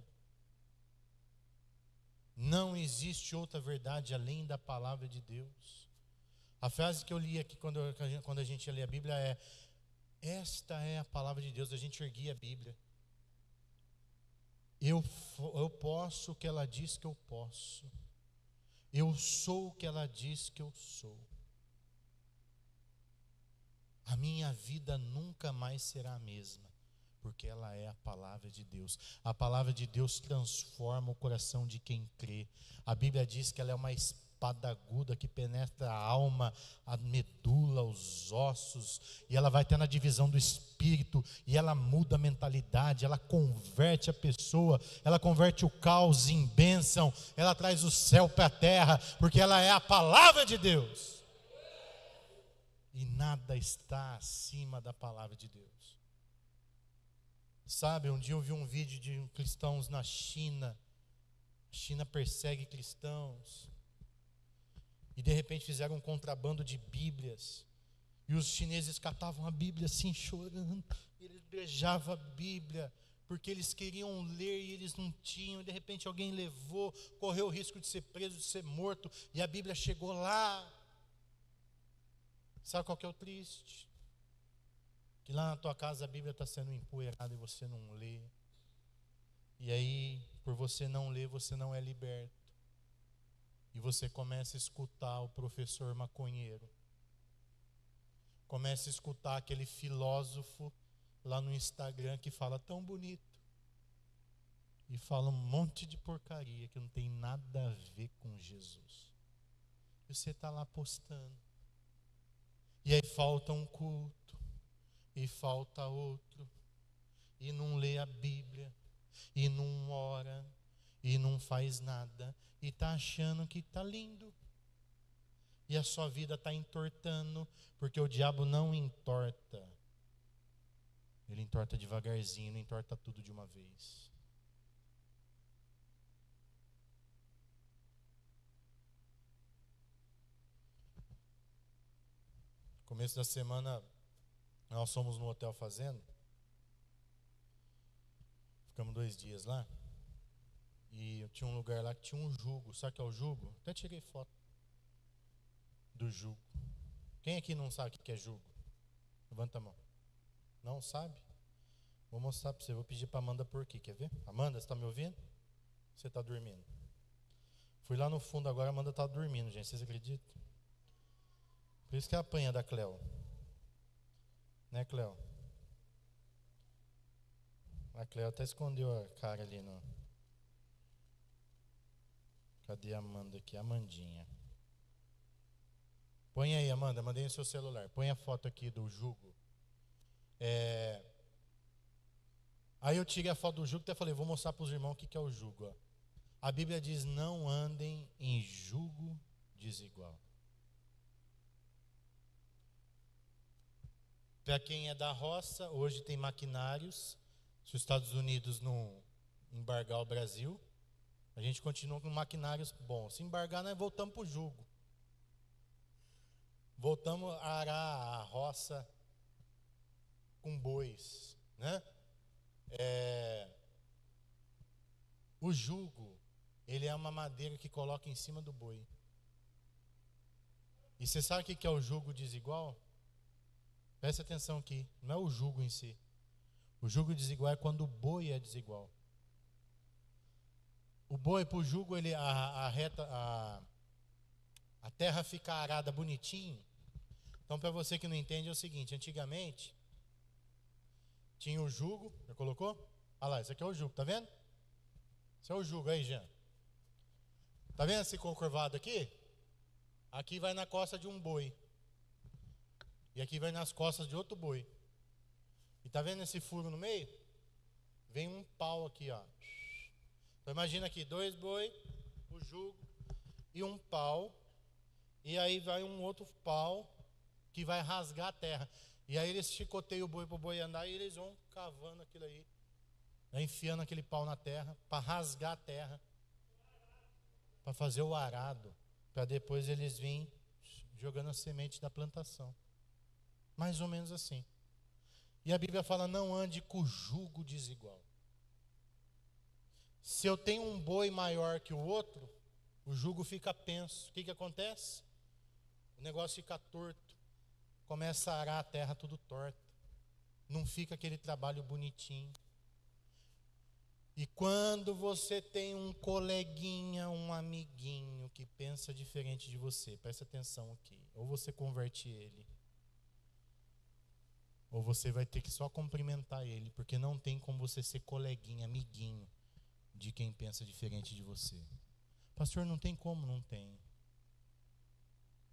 Não existe outra verdade além da palavra de Deus. A frase que eu li aqui quando a gente lê a Bíblia é: esta é a palavra de Deus. A gente erguia a Bíblia. Eu posso o que ela diz que eu posso. Eu sou o que ela diz que eu sou. A minha vida nunca mais será a mesma, porque ela é a palavra de Deus. A palavra de Deus transforma o coração de quem crê. A Bíblia diz que ela é uma espada espada aguda que penetra a alma, a medula, os ossos, e ela vai até na divisão do espírito, e ela muda a mentalidade, ela converte a pessoa, ela converte o caos em bênção, ela traz o céu para a terra, porque ela é a palavra de Deus. E nada está acima da palavra de Deus. Sabe, um dia eu vi um vídeo de cristãos na China. A China persegue cristãos. E de repente fizeram um contrabando de Bíblias. E os chineses catavam a Bíblia assim, chorando. Eles beijavam a Bíblia, porque eles queriam ler e eles não tinham. E de repente alguém levou, correu o risco de ser preso, de ser morto. E a Bíblia chegou lá. Sabe qual que é o triste? Que lá na tua casa a Bíblia está sendo empoeirada e você não lê. E aí, por você não ler, você não é liberto. E você começa a escutar o professor maconheiro. Começa a escutar aquele filósofo lá no Instagram que fala tão bonito. E fala um monte de porcaria que não tem nada a ver com Jesus. E você está lá postando. E aí falta um culto, e falta outro, e não lê a Bíblia, e não ora, e não faz nada, e está achando que está lindo. E a sua vida está entortando, porque o diabo não entorta. Ele entorta devagarzinho, não entorta tudo de uma vez. Começo da semana, nós fomos no Hotel Fazenda. Ficamos 2 dias lá. E eu tinha um lugar lá que tinha um jugo. Sabe o que é o jugo? Até tirei foto do jugo. Quem aqui não sabe o que é jugo? Levanta a mão. Não sabe? Vou mostrar para você. Vou pedir para Amanda por aqui. Quer ver? Amanda, você está me ouvindo? Você está dormindo? Fui lá no fundo agora, a Amanda está dormindo, gente. Vocês acreditam? Por isso que ela apanha da Cleo. Né, Cleo? A Cleo até escondeu a cara ali no... Cadê a Amanda aqui? Amandinha. Põe aí, Amanda, mandei no seu celular. Põe a foto aqui do jugo. Aí eu tirei a foto do jugo e até falei, vou mostrar para os irmãos o que é o jugo. Ó. A Bíblia diz, não andem em jugo desigual. Para quem é da roça, hoje tem maquinários. Se os Estados Unidos não embargar o Brasil, a gente continua com maquinários bons. Se embargar, nós voltamos para o jugo. Voltamos a arar a roça com bois, né? O jugo, ele é uma madeira que coloca em cima do boi. E você sabe o que é o jugo desigual? Presta atenção aqui, não é o jugo em si. O jugo desigual é quando o boi é desigual. O boi, para o jugo, a terra fica arada bonitinho. Então, para você que não entende, é o seguinte: antigamente, tinha o jugo, já colocou? Olha lá, esse aqui é o jugo, tá vendo? Esse é o jugo aí, Jean. Tá vendo esse concurvado aqui? Aqui vai na costa de um boi. E aqui vai nas costas de outro boi. E tá vendo esse furo no meio? Vem um pau aqui, ó. Então imagina aqui, 2 boi, o jugo e um pau. E aí vai um outro pau que vai rasgar a terra. E aí eles chicoteiam o boi para o boi andar e eles vão cavando aquilo aí. Enfiando aquele pau na terra para rasgar a terra. Para fazer o arado. Para depois eles virem jogando a semente da plantação. Mais ou menos assim. E a Bíblia fala, não ande com jugo desigual. Se eu tenho um boi maior que o outro, o jugo fica penso. O que acontece? O negócio fica torto. Começa a arar a terra tudo torta. Não fica aquele trabalho bonitinho. E quando você tem um coleguinha, um amiguinho que pensa diferente de você, presta atenção aqui. Ou você converte ele, ou você vai ter que só cumprimentar ele, porque não tem como você ser coleguinha, amiguinho de quem pensa diferente de você. Pastor, não tem como, não tem.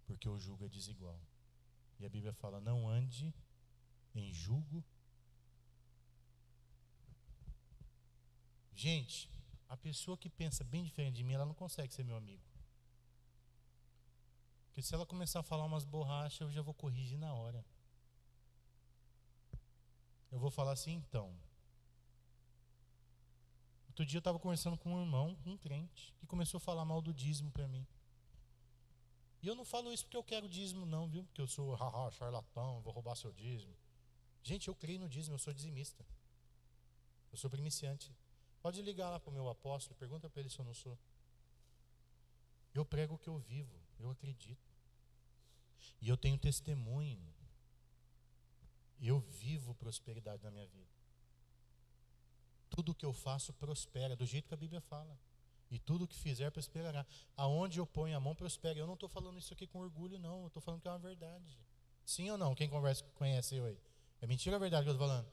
porque o jugo é desigual. E a Bíblia fala: não ande em jugo. Gente, a pessoa que pensa bem diferente de mim, ela não consegue ser meu amigo. Porque se ela começar a falar umas borrachas, eu já vou corrigir na hora. Eu vou falar assim, então. Outro dia eu estava conversando com um irmão, um crente, que começou a falar mal do dízimo para mim. E eu não falo isso porque eu quero dízimo não, viu? Porque eu sou charlatão, vou roubar seu dízimo. Gente, eu creio no dízimo, eu sou dizimista. Eu sou primiciante. Pode ligar lá para o meu apóstolo e pergunta para ele se eu não sou. Eu prego o que eu vivo, eu acredito. E eu tenho testemunho. Eu vivo prosperidade na minha vida. Tudo que eu faço prospera, do jeito que a Bíblia fala. E tudo que fizer prosperará. Aonde eu ponho a mão prospera. Eu não estou falando isso aqui com orgulho, não. Eu estou falando que é uma verdade. Sim ou não? Quem conhece eu aí? É mentira ou é verdade que eu estou falando?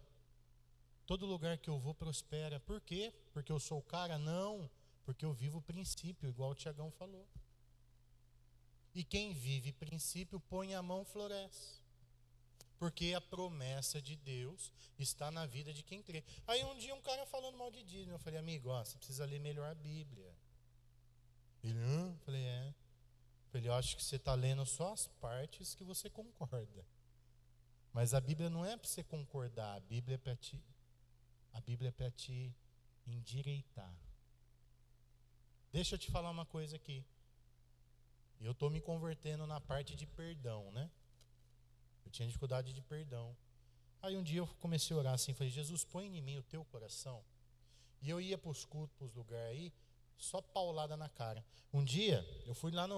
Todo lugar que eu vou prospera. Por quê? Porque eu sou o cara? Não. Porque eu vivo o princípio, igual o Tiagão falou. E quem vive princípio, põe a mão, floresce. Porque a promessa de Deus está na vida de quem crê. Aí um dia um cara falando mal de dízimo, eu falei: amigo, ó, você precisa ler melhor a Bíblia. Ele, eu falei, é. Eu falei, eu acho que você está lendo só as partes que você concorda. Mas a Bíblia não é para você concordar, a Bíblia é para te endireitar. Deixa eu te falar uma coisa aqui. Eu estou me convertendo na parte de perdão, né? Eu tinha dificuldade de perdão. Aí um dia eu comecei a orar assim, falei: Jesus, põe em mim o teu coração. E eu ia para os cultos, para os lugares aí, só paulada na cara. Um dia, eu fui lá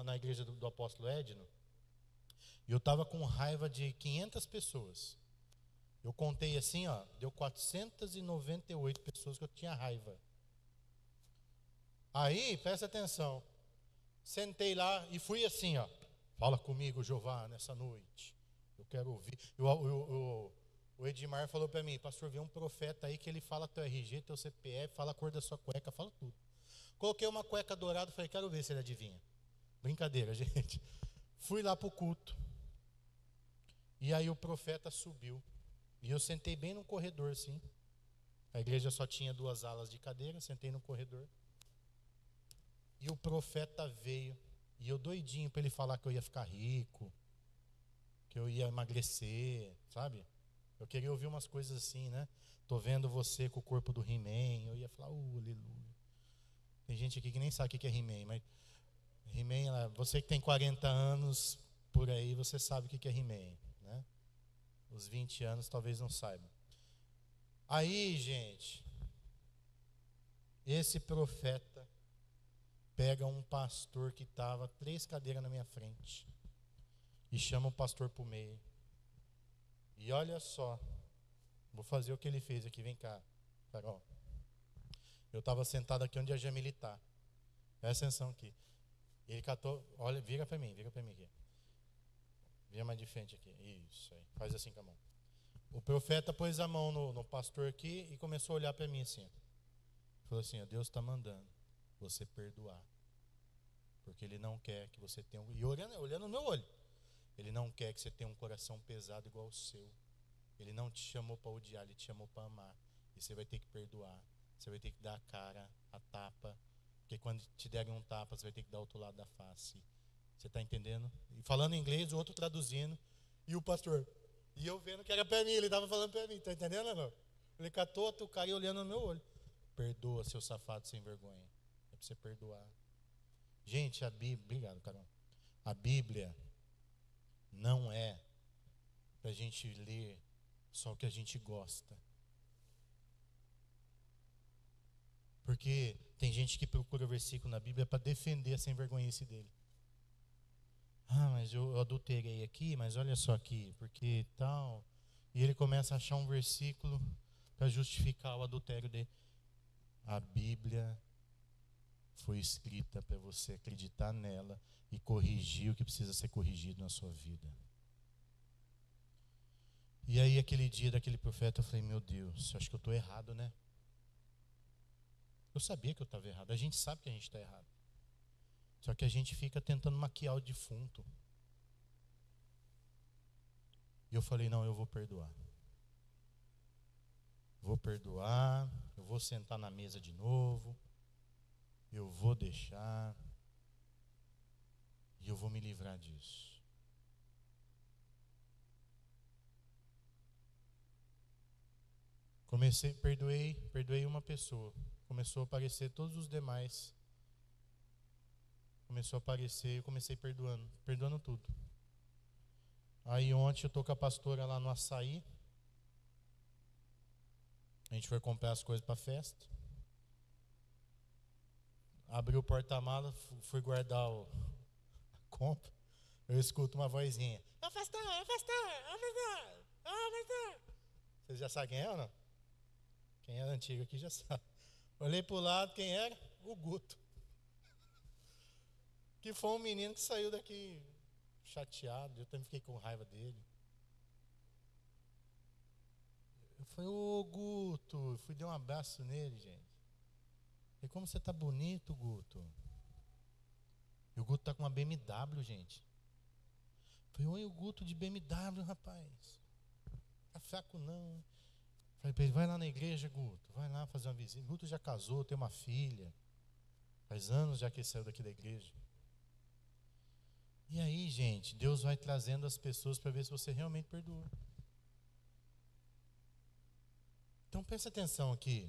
na igreja do apóstolo Edno, e eu estava com raiva de 500 pessoas. Eu contei assim, ó, deu 498 pessoas que eu tinha raiva. Aí, presta atenção, sentei lá e fui assim, ó: fala comigo, Jeová, nessa noite. Eu quero ouvir. O Edmar falou para mim: pastor, vê um profeta aí que ele fala teu RG, teu CPF, fala a cor da sua cueca, fala tudo. Coloquei uma cueca dourada, falei: quero ver se ele adivinha. Brincadeira, gente. Fui lá para o culto. E aí o profeta subiu. E eu sentei bem no corredor, assim. A igreja só tinha 2 alas de cadeira, sentei no corredor. E o profeta veio. E eu doidinho para ele falar que eu ia ficar rico, que eu ia emagrecer, sabe? Eu queria ouvir umas coisas assim, né? Tô vendo você com o corpo do He-Man. Eu ia falar: aleluia. Tem gente aqui que nem sabe o que é He-Man, mas He-Man, você que tem 40 anos por aí, você sabe o que é He-Man, né? Os 20 anos talvez não saibam. Aí, gente, esse profeta pega um pastor que estava 3 cadeiras na minha frente e chama o pastor para o meio. E olha só, vou fazer o que ele fez aqui, vem cá, Carol. Eu estava sentado aqui onde a Gê militar. Presta atenção aqui. Ele catou, olha, vira para mim aqui. Vira mais de frente aqui. Isso aí, faz assim com a mão. O profeta pôs a mão no pastor aqui e começou a olhar para mim assim. Falou assim: ó, Deus está mandando você perdoar. Porque Ele não quer que você tenha... E olhando no meu olho. Ele não quer que você tenha um coração pesado igual o seu. Ele não te chamou para odiar, Ele te chamou para amar. E você vai ter que perdoar. Você vai ter que dar a cara, a tapa. Porque quando te derem um tapa, você vai ter que dar o outro lado da face. Você está entendendo? E falando em inglês, o outro traduzindo. E o pastor... E eu vendo que era para mim, ele estava falando para mim. Está entendendo ou não? Ele catou o cara e olhando no meu olho. Perdoa, seu safado sem vergonha. É para você perdoar. Gente, a Bíblia... Obrigado, Carol. A Bíblia não é para a gente ler só o que a gente gosta. Porque tem gente que procura versículo na Bíblia para defender a sem vergonhice dele. Ah, mas eu adulterei aqui, mas olha só aqui, porque tal. E ele começa a achar um versículo para justificar o adultério dele. A Bíblia foi escrita para você acreditar nela e corrigir o que precisa ser corrigido na sua vida. E aí aquele dia daquele profeta eu falei: meu Deus, acho que eu estou errado, né? Eu sabia que eu estava errado. A gente sabe que a gente está errado. Só que a gente fica tentando maquiar o defunto. E eu falei, não, eu vou perdoar. Vou perdoar, eu vou sentar na mesa de novo, eu vou deixar, e eu vou me livrar disso. Perdoei uma pessoa. Começou a aparecer todos os demais. Começou a aparecer, eu comecei perdoando tudo. Aí ontem eu tô com a pastora lá no Açaí. A gente foi comprar as coisas para a festa. Abri o porta-mala, fui guardar a compra. Eu escuto uma vozinha. Ô pastor, ô pastor, ô pastor, ô pastor. Vocês já sabem quem é ou não? Quem era antigo aqui já sabe. Olhei para o lado, quem era? O Guto. Que foi um menino que saiu daqui chateado. Eu também fiquei com raiva dele. Eu falei, ô Guto, fui dar um abraço nele, gente. E como você tá bonito, Guto. E o Guto tá com uma BMW, gente. Eu falei, oi, o Guto de BMW, rapaz. Tá fraco não. Falei pra ele, vai lá na igreja, Guto. Vai lá fazer uma visita. O Guto já casou, tem uma filha. Faz anos já que ele saiu daqui da igreja. E aí, gente, Deus vai trazendo as pessoas para ver se você realmente perdoa. Então presta atenção aqui.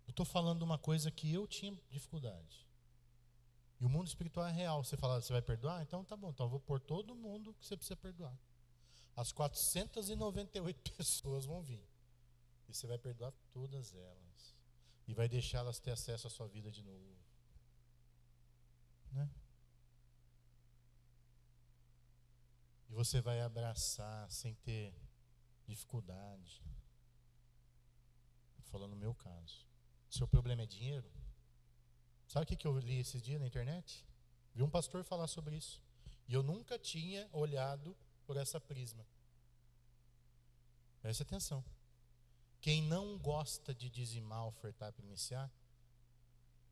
Eu estou falando de uma coisa que eu tinha dificuldade. E o mundo espiritual é real. Você fala, você vai perdoar? Então tá bom, então eu vou pôr todo mundo que você precisa perdoar. As 498 pessoas vão vir. E você vai perdoar todas elas. E vai deixá-las ter acesso à sua vida de novo. Né? E você vai abraçar sem ter dificuldade. Estou falando no meu caso. Seu problema é dinheiro? Sabe o que eu li esses dias na internet? Vi um pastor falar sobre isso. E eu nunca tinha olhado por essa prisma. Preste atenção. Quem não gosta de dizimar, ofertar, primiciar,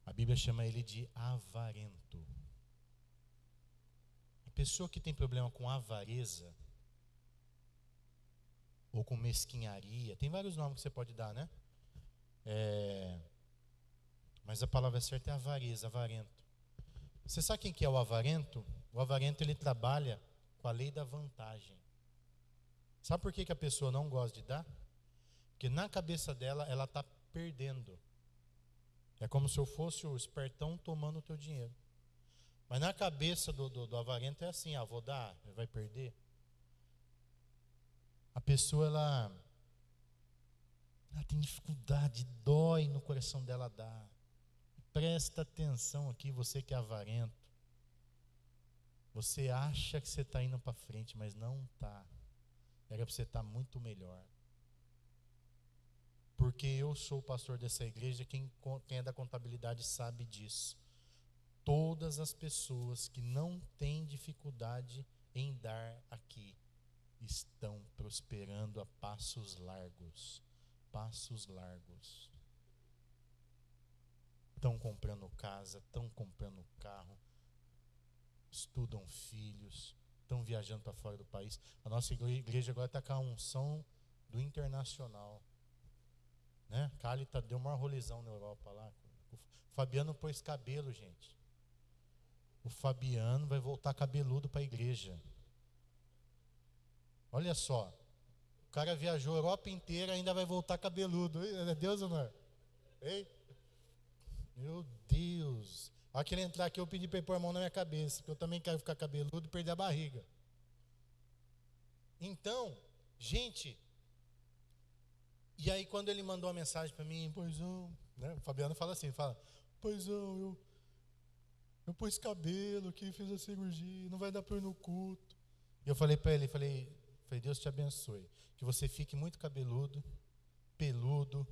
a Bíblia chama ele de avarento. A pessoa que tem problema com avareza, ou com mesquinharia, tem vários nomes que você pode dar, né? Mas a palavra certa é avareza, avarento. Você sabe quem que é o avarento? O avarento, ele trabalha com a lei da vantagem. Sabe por que a pessoa não gosta de dar? Porque na cabeça dela, ela está perdendo. É como se eu fosse o espertão tomando o teu dinheiro. Mas na cabeça do avarento é assim, vou dar, vai perder. A pessoa, ela tem dificuldade, dói no coração dela dar. Presta atenção aqui, você que é avarento. Você acha que você está indo para frente, mas não está. Era para você estar muito melhor. Porque eu sou o pastor dessa igreja, quem é da contabilidade sabe disso. Todas as pessoas que não têm dificuldade em dar aqui, estão prosperando a passos largos. Passos largos. Estão comprando casa, estão comprando carro, estudam filhos, estão viajando para fora do país. A nossa igreja agora está com a unção do internacional. Né? Cálita deu uma rolezão na Europa lá. O Fabiano pôs cabelo, gente. O Fabiano vai voltar cabeludo para a igreja. Olha só. O cara viajou a Europa inteira e ainda vai voltar cabeludo. É Deus ou não é? Ei? Meu Deus. Olha que ele entrar aqui, eu pedi para ele pôr a mão na minha cabeça, porque eu também quero ficar cabeludo e perder a barriga. Então, gente, e aí quando ele mandou uma mensagem para mim, poisão, né? O Fabiano fala assim, poisão, eu pus cabelo aqui, fiz a cirurgia, não vai dar para ir no culto. E eu falei para ele, falei, Deus te abençoe, que você fique muito cabeludo, peludo,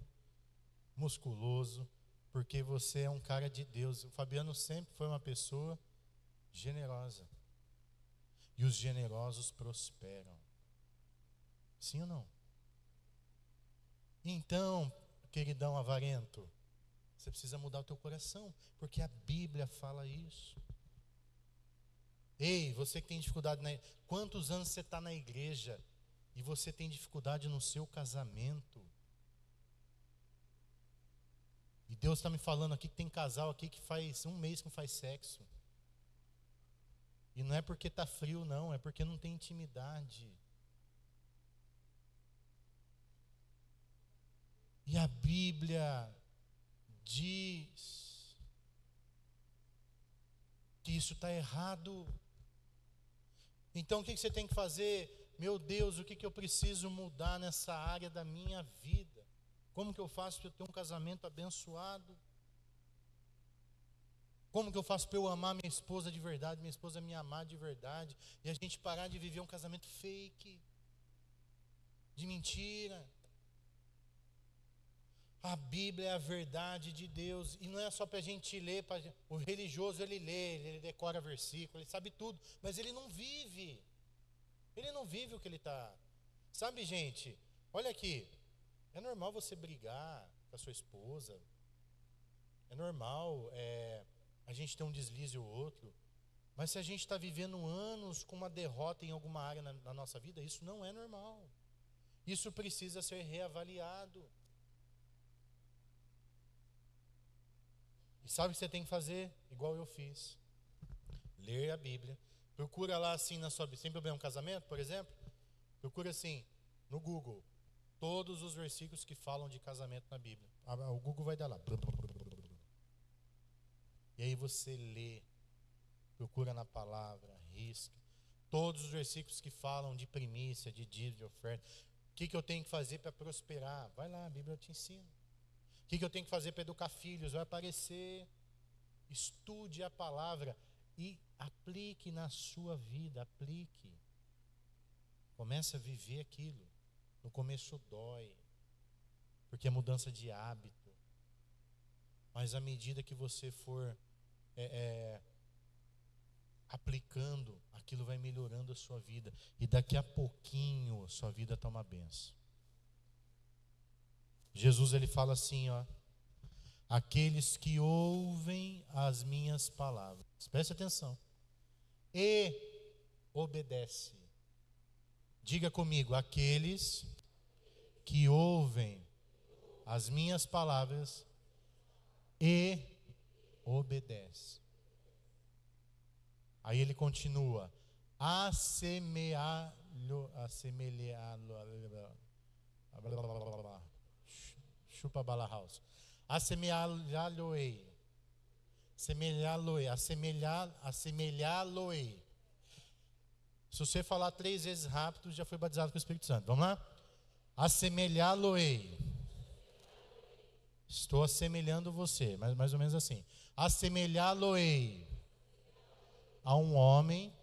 musculoso, porque você é um cara de Deus. O Fabiano sempre foi uma pessoa generosa. E os generosos prosperam. Sim ou não? Então, queridão avarento, Você precisa mudar o teu coração, porque a Bíblia fala isso. Ei, você que tem dificuldade, quantos anos você está na igreja e você tem dificuldade no seu casamento? E Deus está me falando aqui que tem casal aqui que faz 1 mês que não faz sexo. E não é porque está frio, não, é porque não tem intimidade. E a Bíblia diz que isso está errado. Então o que você tem que fazer? Meu Deus, o que eu preciso mudar nessa área da minha vida? Como que eu faço para eu ter um casamento abençoado? Como que eu faço para eu amar minha esposa de verdade, minha esposa me amar de verdade, e a gente parar de viver um casamento fake, de mentira? A Bíblia é a verdade de Deus, e não é só para a gente ler, o religioso ele lê, ele decora versículo, ele sabe tudo, mas ele não vive o que ele está. Sabe, gente, olha aqui, é normal você brigar com a sua esposa, é normal a gente ter um deslize ou outro, mas se a gente está vivendo anos com uma derrota em alguma área na nossa vida, isso não é normal, isso precisa ser reavaliado. E sabe o que você tem que fazer? Igual eu fiz. Ler a Bíblia. Procura lá assim na sua Bíblia. Sem problema, um casamento, por exemplo? Procura assim, no Google, todos os versículos que falam de casamento na Bíblia. O Google vai dar lá. E aí você lê, procura na palavra, risca. Todos os versículos que falam de primícia, de dízimo, de oferta. O que eu tenho que fazer para prosperar? Vai lá, a Bíblia te ensina. O que eu tenho que fazer para educar filhos? Vai aparecer. Estude a palavra e aplique na sua vida, aplique. Comece a viver aquilo. No começo dói, porque é mudança de hábito. Mas à medida que você for aplicando, aquilo vai melhorando a sua vida. E daqui a pouquinho, sua vida está uma benção. Jesus ele fala assim, ó: aqueles que ouvem as minhas palavras, preste atenção, e obedecem. Diga comigo, aqueles que ouvem as minhas palavras e obedecem. Aí ele continua, chupa bala house. Assemelhá-lo-ei. Assemelhá-lo-ei. Se você falar 3 vezes rápido, já foi batizado com o Espírito Santo. Vamos lá? Assemelhá-lo-ei. Estou assemelhando você, mais ou menos assim. Assemelhá-lo-ei a um homem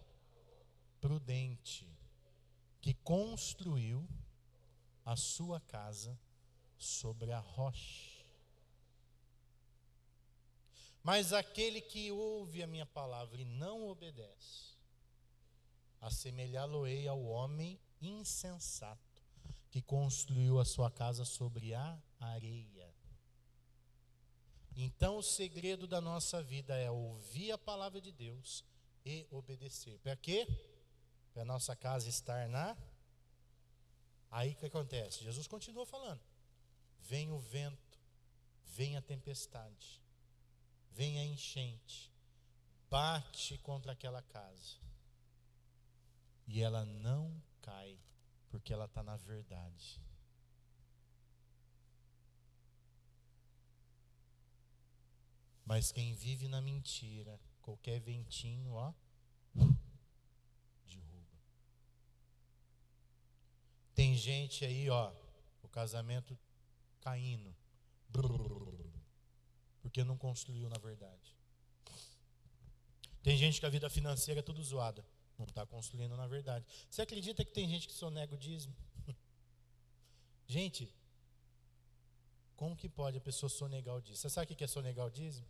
prudente que construiu a sua casa sobre a rocha. Mas aquele que ouve a minha palavra e não obedece, assemelhá-lo-ei ao homem insensato que construiu a sua casa sobre a areia. Então o segredo da nossa vida é ouvir a palavra de Deus e obedecer. Para quê? Para a nossa casa estar na... Aí o que acontece? Jesus continua falando. Vem o vento, vem a tempestade, vem a enchente, bate contra aquela casa. E ela não cai, porque ela está na verdade. Mas quem vive na mentira, qualquer ventinho, ó, derruba. Tem gente aí, ó, o casamento caindo, porque não construiu na verdade. Tem gente que a vida financeira é tudo zoada, não está construindo na verdade. Você acredita que tem gente que sonega o dízimo? Gente, como que pode a pessoa sonegar o dízimo? Você sabe o que é sonegar o dízimo?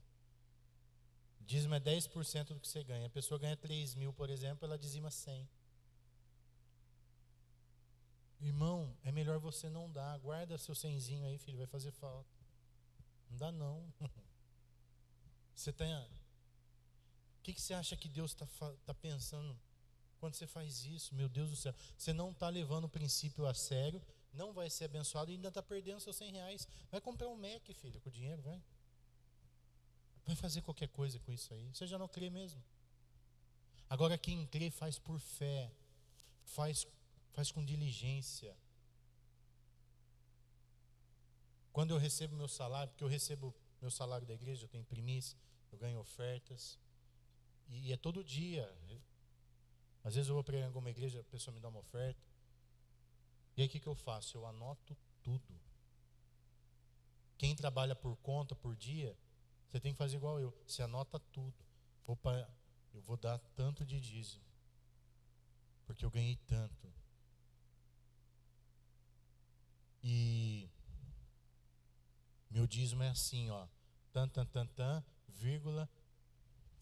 Dízimo é 10% do que você ganha. A pessoa ganha 3.000, por exemplo, ela dizima 100. Irmão, é melhor você não dar. Guarda seu 100zinho aí, filho, vai fazer falta. Não dá não. Você tem o que você acha que Deus está pensando quando você faz isso? Meu Deus do céu. Você não está levando o princípio a sério, não vai ser abençoado e ainda está perdendo seus R$100. Vai comprar um Mac, filho, com o dinheiro, vai. Vai fazer qualquer coisa com isso aí. Você já não crê mesmo. Agora quem crê faz por fé, faz com diligência. Quando eu recebo meu salário, porque eu recebo meu salário da igreja, eu tenho primícia, eu ganho ofertas, e é todo dia. Às vezes eu vou pregar em alguma igreja, a pessoa me dá uma oferta, e aí o que eu faço? Eu anoto tudo. Quem trabalha por conta, por dia, você tem que fazer igual eu, você anota tudo. Opa, eu vou dar tanto de dízimo, porque eu ganhei tanto. E meu dízimo é assim, ó, vírgula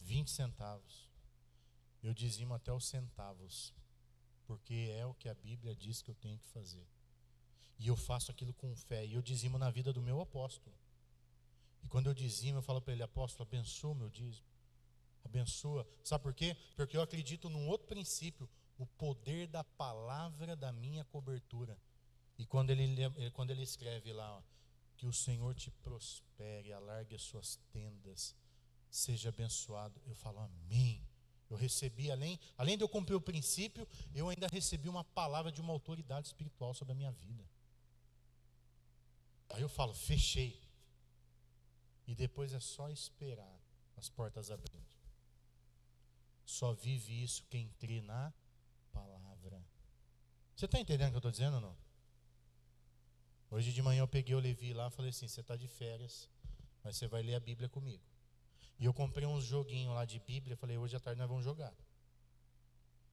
20 centavos. Eu dizimo até os centavos, porque é o que a Bíblia diz que eu tenho que fazer. E eu faço aquilo com fé, e eu dizimo na vida do meu apóstolo. E quando eu dizimo, eu falo para ele: apóstolo, abençoa o meu dízimo. Abençoa. Sabe por quê? Porque eu acredito num outro princípio, o poder da palavra da minha cobertura. E quando ele escreve lá, ó, que o Senhor te prospere, alargue as suas tendas, seja abençoado, eu falo amém. Eu recebi, além de eu cumprir o princípio, eu ainda recebi uma palavra de uma autoridade espiritual sobre a minha vida. Aí eu falo, fechei. E depois é só esperar as portas abrindo. Só vive isso quem crê na palavra. Você está entendendo o que eu estou dizendo ou não? Hoje de manhã eu peguei o Levi lá e falei assim: você está de férias, mas você vai ler a Bíblia comigo. E eu comprei uns joguinhos lá de Bíblia. Falei, hoje à tarde nós vamos jogar.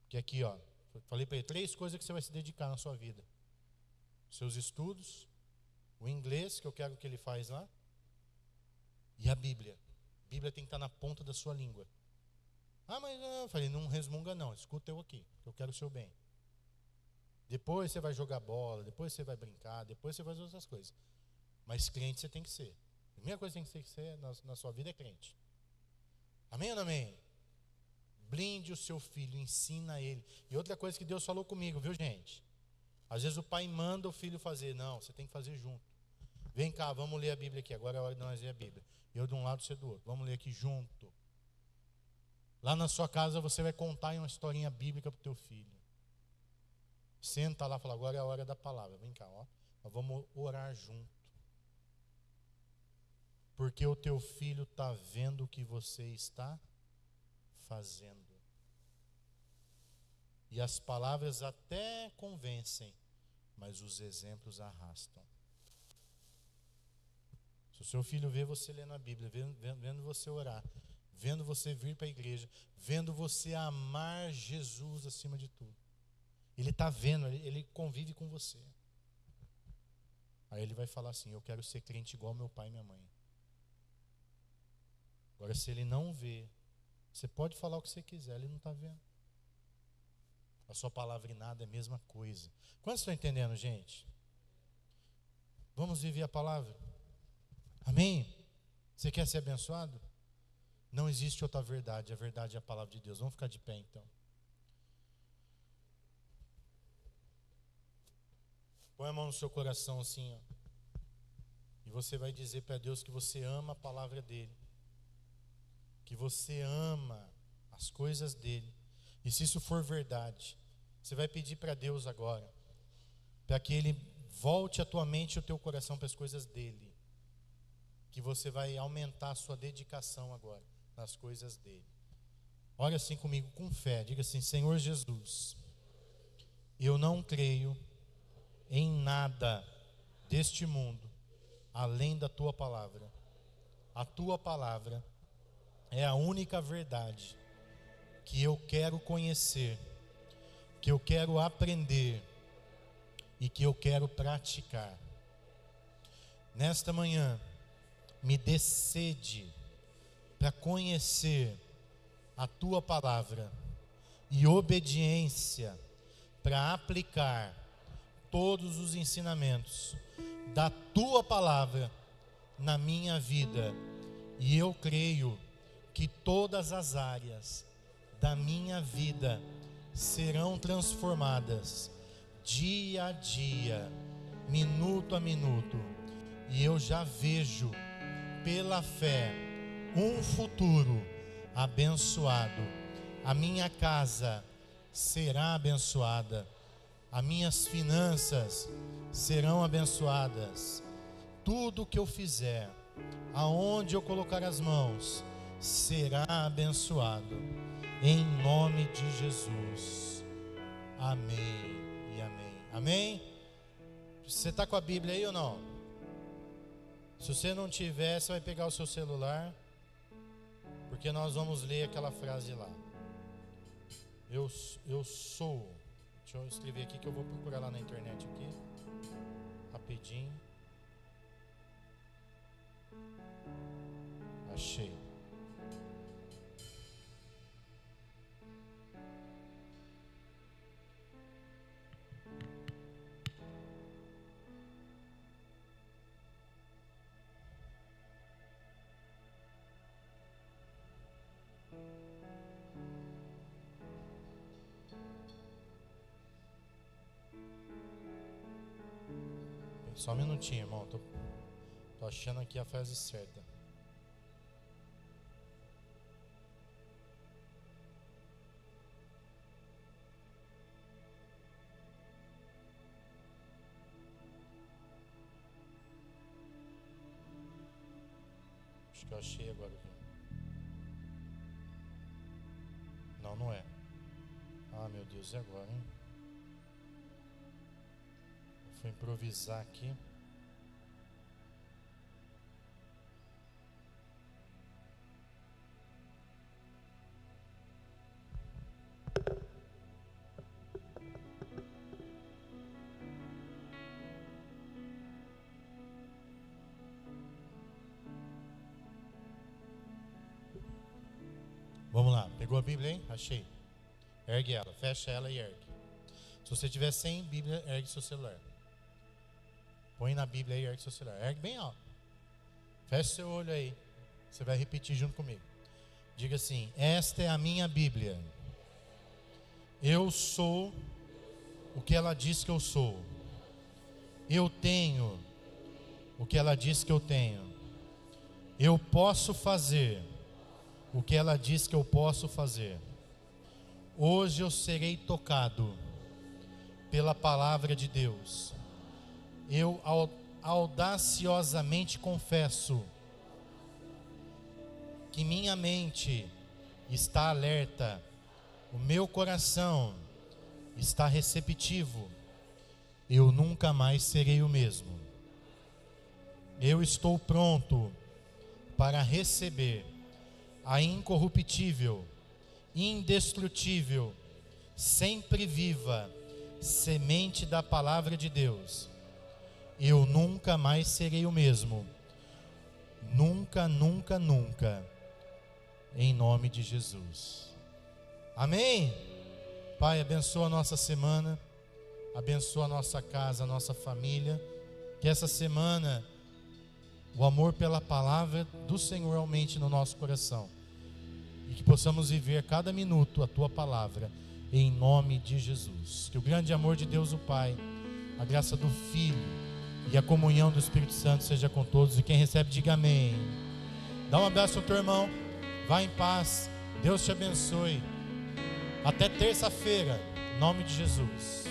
Que aqui, ó, falei para ele, 3 coisas que você vai se dedicar na sua vida: seus estudos, o inglês, que eu quero que ele faz lá, e a Bíblia. A Bíblia tem que estar na ponta da sua língua. Ah, mas não. Eu falei, não resmunga não, escuta eu aqui, que eu quero o seu bem. Depois você vai jogar bola, depois você vai brincar, depois você vai fazer outras coisas. Mas crente você tem que ser. A primeira coisa que tem que ser na sua vida é crente. Amém ou não amém? Blinde o seu filho, ensina ele. E outra coisa que Deus falou comigo, viu, gente? Às vezes o pai manda o filho fazer. Não, você tem que fazer junto. Vem cá, vamos ler a Bíblia aqui. Agora é a hora de nós ler a Bíblia. Eu de um lado, você do outro. Vamos ler aqui junto. Lá na sua casa você vai contar uma historinha bíblica para o teu filho. Senta lá e fala, agora é a hora da palavra. Vem cá, ó. Nós vamos orar junto. Porque o teu filho está vendo o que você está fazendo. E as palavras até convencem, mas os exemplos arrastam. Se o seu filho vê você lendo a Bíblia, vendo você orar, vendo você vir para a igreja, vendo você amar Jesus acima de tudo, ele está vendo, ele convive com você. Aí ele vai falar assim: eu quero ser crente igual meu pai e minha mãe. Agora, se ele não vê, você pode falar o que você quiser, ele não está vendo. A sua palavra e nada é a mesma coisa. Quantos estão entendendo, gente? Vamos viver a palavra? Amém? Você quer ser abençoado? Não existe outra verdade, a verdade é a palavra de Deus. Vamos ficar de pé então. Põe a mão no seu coração assim, ó. E você vai dizer para Deus que você ama a palavra dele, que você ama as coisas dele. E se isso for verdade, você vai pedir para Deus agora, para que ele volte a tua mente e o teu coração para as coisas dele, que você vai aumentar a sua dedicação agora nas coisas dele. Olha assim comigo com fé, diga assim: Senhor Jesus, eu não creio em nada deste mundo além da tua palavra. A tua palavra é a única verdade que eu quero conhecer, que eu quero aprender e que eu quero praticar. Nesta manhã, me dê sede para conhecer a tua palavra e obediência para aplicar todos os ensinamentos da tua palavra na minha vida. E eu creio que todas as áreas da minha vida serão transformadas dia a dia, minuto a minuto. E eu já vejo, pela fé, um futuro abençoado. A minha casa será abençoada, as minhas finanças serão abençoadas. Tudo que eu fizer, aonde eu colocar as mãos, será abençoado, em nome de Jesus. Amém e amém. Amém? Você está com a Bíblia aí ou não? Se você não tiver, você vai pegar o seu celular, porque nós vamos ler aquela frase lá. Eu sou. Deixa eu escrever aqui que eu vou procurar lá na internet aqui, rapidinho. Achei. Só um minutinho, irmão. Tô achando aqui a frase certa. Acho que eu achei agora. Não, não é. Ah, meu Deus, e agora, hein? Vou improvisar aqui. Vamos lá, pegou a Bíblia, hein? Achei. Ergue ela, fecha ela e ergue. Se você tiver sem Bíblia, ergue seu celular. Põe na Bíblia aí, ergue seu celular. Ergue bem alto. Feche seu olho aí. Você vai repetir junto comigo. Diga assim: esta é a minha Bíblia. Eu sou o que ela diz que eu sou. Eu tenho o que ela diz que eu tenho. Eu posso fazer o que ela diz que eu posso fazer. Hoje eu serei tocado pela palavra de Deus. Eu audaciosamente confesso que minha mente está alerta, o meu coração está receptivo. Eu nunca mais serei o mesmo. Eu estou pronto para receber a incorruptível, indestrutível, sempre viva semente da palavra de Deus. Eu nunca mais serei o mesmo. Nunca, nunca, nunca. Em nome de Jesus. Amém? Pai, abençoa a nossa semana. Abençoa a nossa casa, a nossa família. Que essa semana o amor pela palavra do Senhor aumente no nosso coração. E que possamos viver cada minuto a Tua palavra. Em nome de Jesus. Que o grande amor de Deus o Pai, a graça do Filho e a comunhão do Espírito Santo seja com todos. E quem recebe, diga amém. Dá um abraço ao teu irmão. Vá em paz. Deus te abençoe. Até terça-feira. Em nome de Jesus.